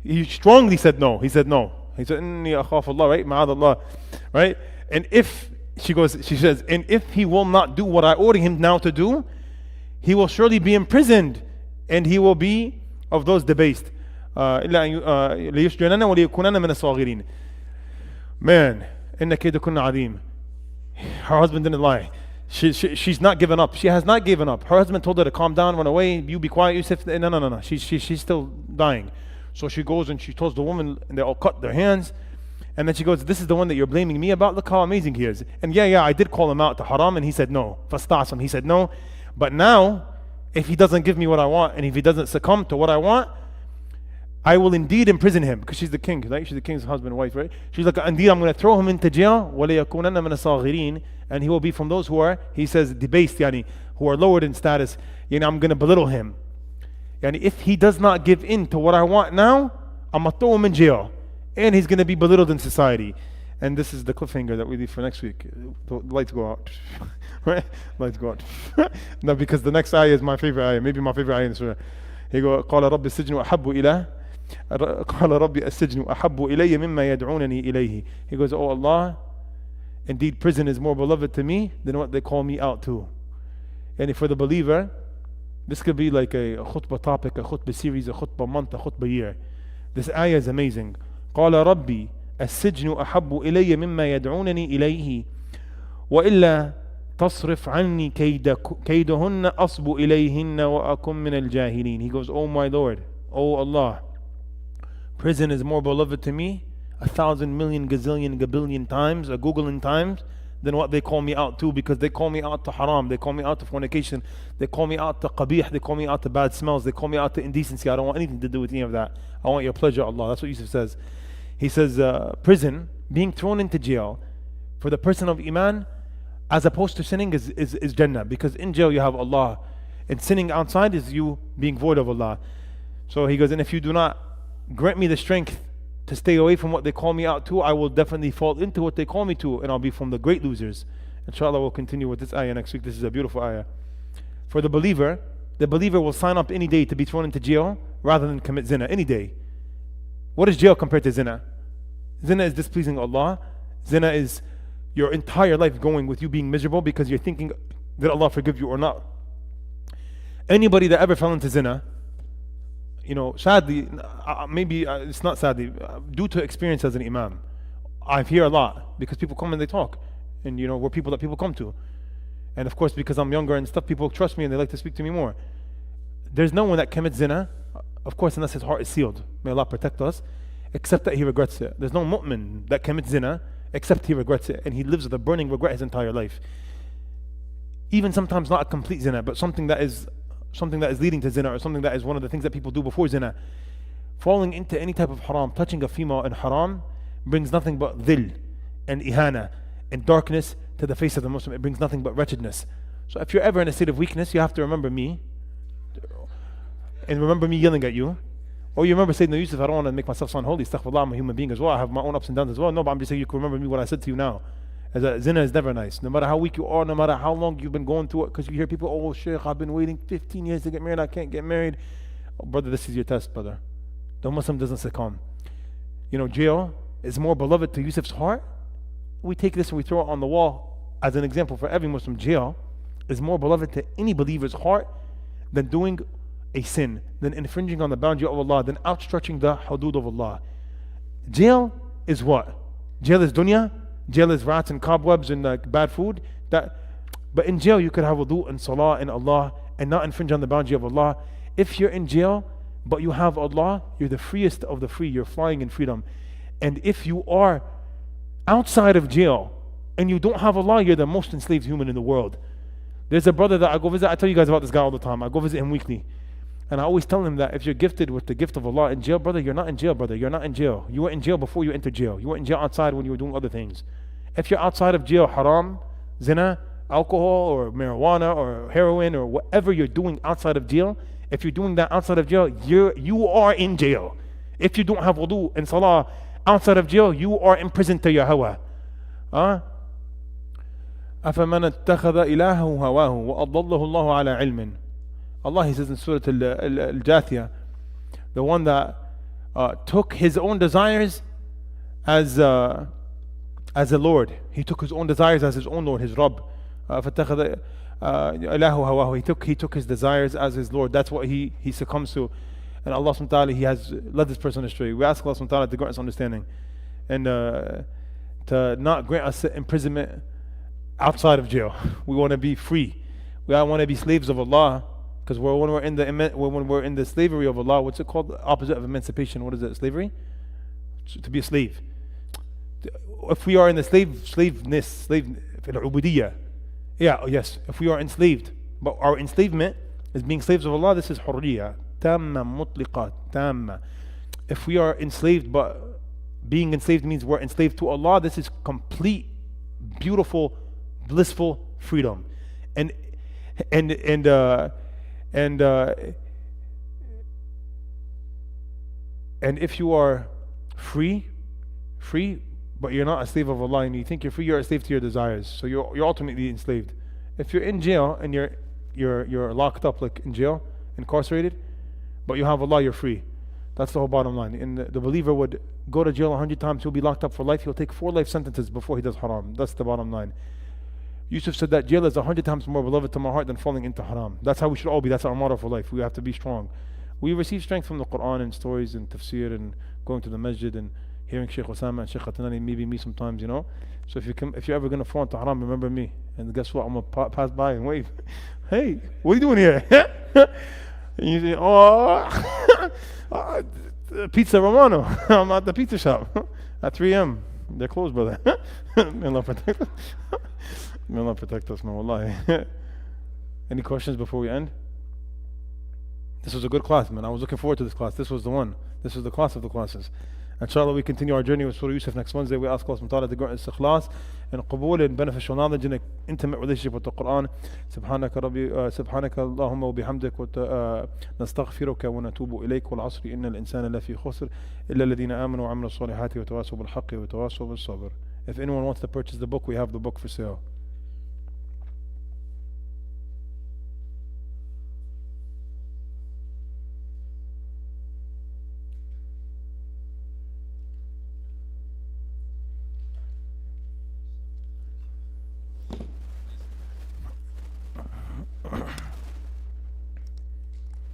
[SPEAKER 1] He strongly said no. He said no. He said, إِنِّي أَخَافُ اللَّهِ, right? مَعَاذَ اللَّهِ, right? And she says, and if he will not do what I order him now to do, he will surely be imprisoned and he will be of those debased. لِيُسْجَنَنَ وَلِيَكُونَنَ مِنَ الصَّاغِرِينَ. Man, إِنَّ كَيْدَكُنَّ عَظِيمٌ. Her husband didn't lie. She's not given up. She has not given up. Her husband told her to calm down, run away, you be quiet, Yusuf. No. She's still dying. So she goes and she tells the woman, and they all cut their hands. And then she goes, this is the one that you're blaming me about? Look how amazing he is. And yeah, I did call him out to haram, and he said no. Fastasam, he said no. But now, if he doesn't give me what I want, and if he doesn't succumb to what I want, I will indeed imprison him, because she's the king, right? She's the king's husband and wife, right? She's like, indeed, I'm going to throw him into jail, وَلَيَكُونَنَّ مِنَ الصَّاغِرِينَ, and he will be from those who are, he says, debased, who are lowered in status. I'm going to belittle him. If he does not give in to what I want now, I'm going to throw him in jail, and he's going to be belittled in society. And this is the cliffhanger that we leave for next week. The lights go out. Right? Lights go out. No, because the next ayah is my favorite ayah, maybe my favorite ayah in surah. He goes, قَالَ رَبِّ السِّجْنُ أَحَبُّ إِلَىٰ قال ربي السجن أحب إلي مما يدعونني إليه. He goes, oh Allah, indeed prison is more beloved to me than what they call me out to. And for the believer, this could be like a khutbah topic, a khutbah series, a khutbah month, a khutbah year. This ayah is amazing. قال ربي السجن أحب إلي مما يدعونني إليه وإلا تصرف عني كيدهن أصب إليهن وأكن من الجاهلين. He goes, oh my Lord, oh Allah, prison is more beloved to me 1,000 million gazillion gabillion times, a googling times, than what they call me out to, because they call me out to haram, they call me out to fornication, they call me out to qabih, they call me out to bad smells, they call me out to indecency. I don't want anything to do with any of that. I want your pleasure, Allah. That's what Yousuf says. He says prison, being thrown into jail for the person of Iman, as opposed to sinning, is Jannah, because in jail you have Allah, and sinning outside is you being void of Allah. So he goes, and if you do not grant me the strength to stay away from what they call me out to, I will definitely fall into what they call me to, and I'll be from the great losers. Inshallah, we'll continue with this ayah next week. This is a beautiful ayah. For the believer will sign up any day to be thrown into jail rather than commit zina, any day. What is jail compared to zina? Zina is displeasing Allah. Zina is your entire life going with you being miserable because you're thinking, did Allah forgive you or not? Anybody that ever fell into zina, sadly, maybe it's not sadly, due to experience as an imam, I hear a lot because people come and they talk, and we're people that people come to, and of course because I'm younger and stuff, people trust me and they like to speak to me more. There's no one that commits zina, of course, unless his heart is sealed, may Allah protect us, except that he regrets it. There's no mu'min that commits zina except he regrets it, and he lives with a burning regret his entire life. Even sometimes not a complete zina, but something that is leading to zina, or something that is one of the things that people do before zina. Falling into any type of haram, touching a female in haram, brings nothing but dhil and ihana and darkness to the face of the Muslim. It brings nothing but wretchedness. So if you're ever in a state of weakness, you have to remember me, and remember me yelling at you. Or you remember saying, no, Yousuf, I don't want to make myself sound holy. Astaghfirullah, I'm a human being as well. I have my own ups and downs as well. No, but I'm just saying you can remember me what I said to you now. As a zina is never nice. No matter how weak you are, no matter how long you've been going through it, because you hear people, oh, Shaykh, I've been waiting 15 years to get married. I can't get married. Oh, brother, this is your test, brother. The Muslim doesn't succumb. You know, jail is more beloved to Yousuf's heart. We take this and we throw it on the wall as an example for every Muslim. Jail is more beloved to any believer's heart than doing a sin, than infringing on the boundary of Allah, than outstretching the hudud of Allah. Jail is what? Jail is dunya. Jail is rats and cobwebs and bad food. But in jail you could have wudu and salah and Allah and not infringe on the boundary of Allah. If you're in jail but you have Allah, you're the freest of the free. You're flying in freedom. And if you are outside of jail and you don't have Allah, you're the most enslaved human in the world. There's a brother that I go visit. I tell you guys about this guy all the time. I go visit him weekly. And I always tell him that if you're gifted with the gift of Allah in jail, brother, you're not in jail, brother. You're not in jail. You were in jail before you entered jail. You were in jail outside when you were doing other things. If you're outside of jail, haram, zina, alcohol, or marijuana, or heroin, or whatever you're doing outside of jail, if you're doing that outside of jail, you are in jail. If you don't have wudu and salah outside of jail, you are imprisoned to your hawa. أَفَمَنَ اتَّخَذَ إِلَهَهُ هَوَاهُ وَأَضَلَّهُ اللَّهُ عَلَى عِلْمٍ. Allah, He says in Surut Al-Jathiyah, the one that took his own desires as a Lord. He took his own desires as his own Lord, his Rabb. فَاتَّخَذَ إِلَهُ هَوَاهُ. He took his desires as his Lord. That's what he succumbs to. And Allah subhanahu wa ta'ala, He has led this person astray. We ask Allah subhanahu wa ta'ala to grant us understanding and to not grant us imprisonment outside of jail. We want to be free. We want to be slaves of Allah, because when we're in the slavery of Allah, what's it called? The opposite of emancipation. What is it? Slavery? To be a slave. If we are in the ubudiyya. Yeah, yes. If we are enslaved, but our enslavement is being slaves of Allah, this is hurriya. Tamma mutliqat. Tamma. If we are enslaved, but being enslaved means we're enslaved to Allah, this is complete, beautiful, blissful freedom. And if you are free, but you're not a slave of Allah, and you think you're free, you're a slave to your desires. So you're ultimately enslaved. If you're in jail and you're locked up, like in jail, incarcerated, but you have Allah, you're free. That's the whole bottom line. And the believer would go to jail 100 times, he'll be locked up for life. He'll take 4 life sentences before he does haram. That's the bottom line. Yousuf said that jail is 100 times more beloved to my heart than falling into haram. That's how we should all be. That's our motto for life. We have to be strong. We receive strength from the Quran and stories and tafseer and going to the masjid and hearing Shaykh Osama and Shaykh Atanani, maybe me sometimes, you know. So if you're ever going to fall into haram, remember me. And guess what? I'm going to pass by and wave. Hey, what are you doing here? And you say, Pizza Romano. I'm at the pizza shop at 3 a.m. They're closed, brother. May Allah protect us. May Allah protect us, man. Wallahi. Any questions before we end? This was a good class, man. I was looking forward to this class. This was the one. This was the class of the classes. Inshallah, we continue our journey with Surah Yousuf next Wednesday. We ask Allah subhanahu wa ta'ala to grant us ikhlas and qabool and beneficial knowledge and an intimate relationship with the Quran. سبحانك اللهم وبحمدك نستغفرك ونتوب إليك والعصر إن الإنسان لفي خسر إلا الذين آمنوا وعملوا الصالحات وتواصوا بالحق وتواصوا بالصبر. If anyone wants to purchase the book, we have the book for sale.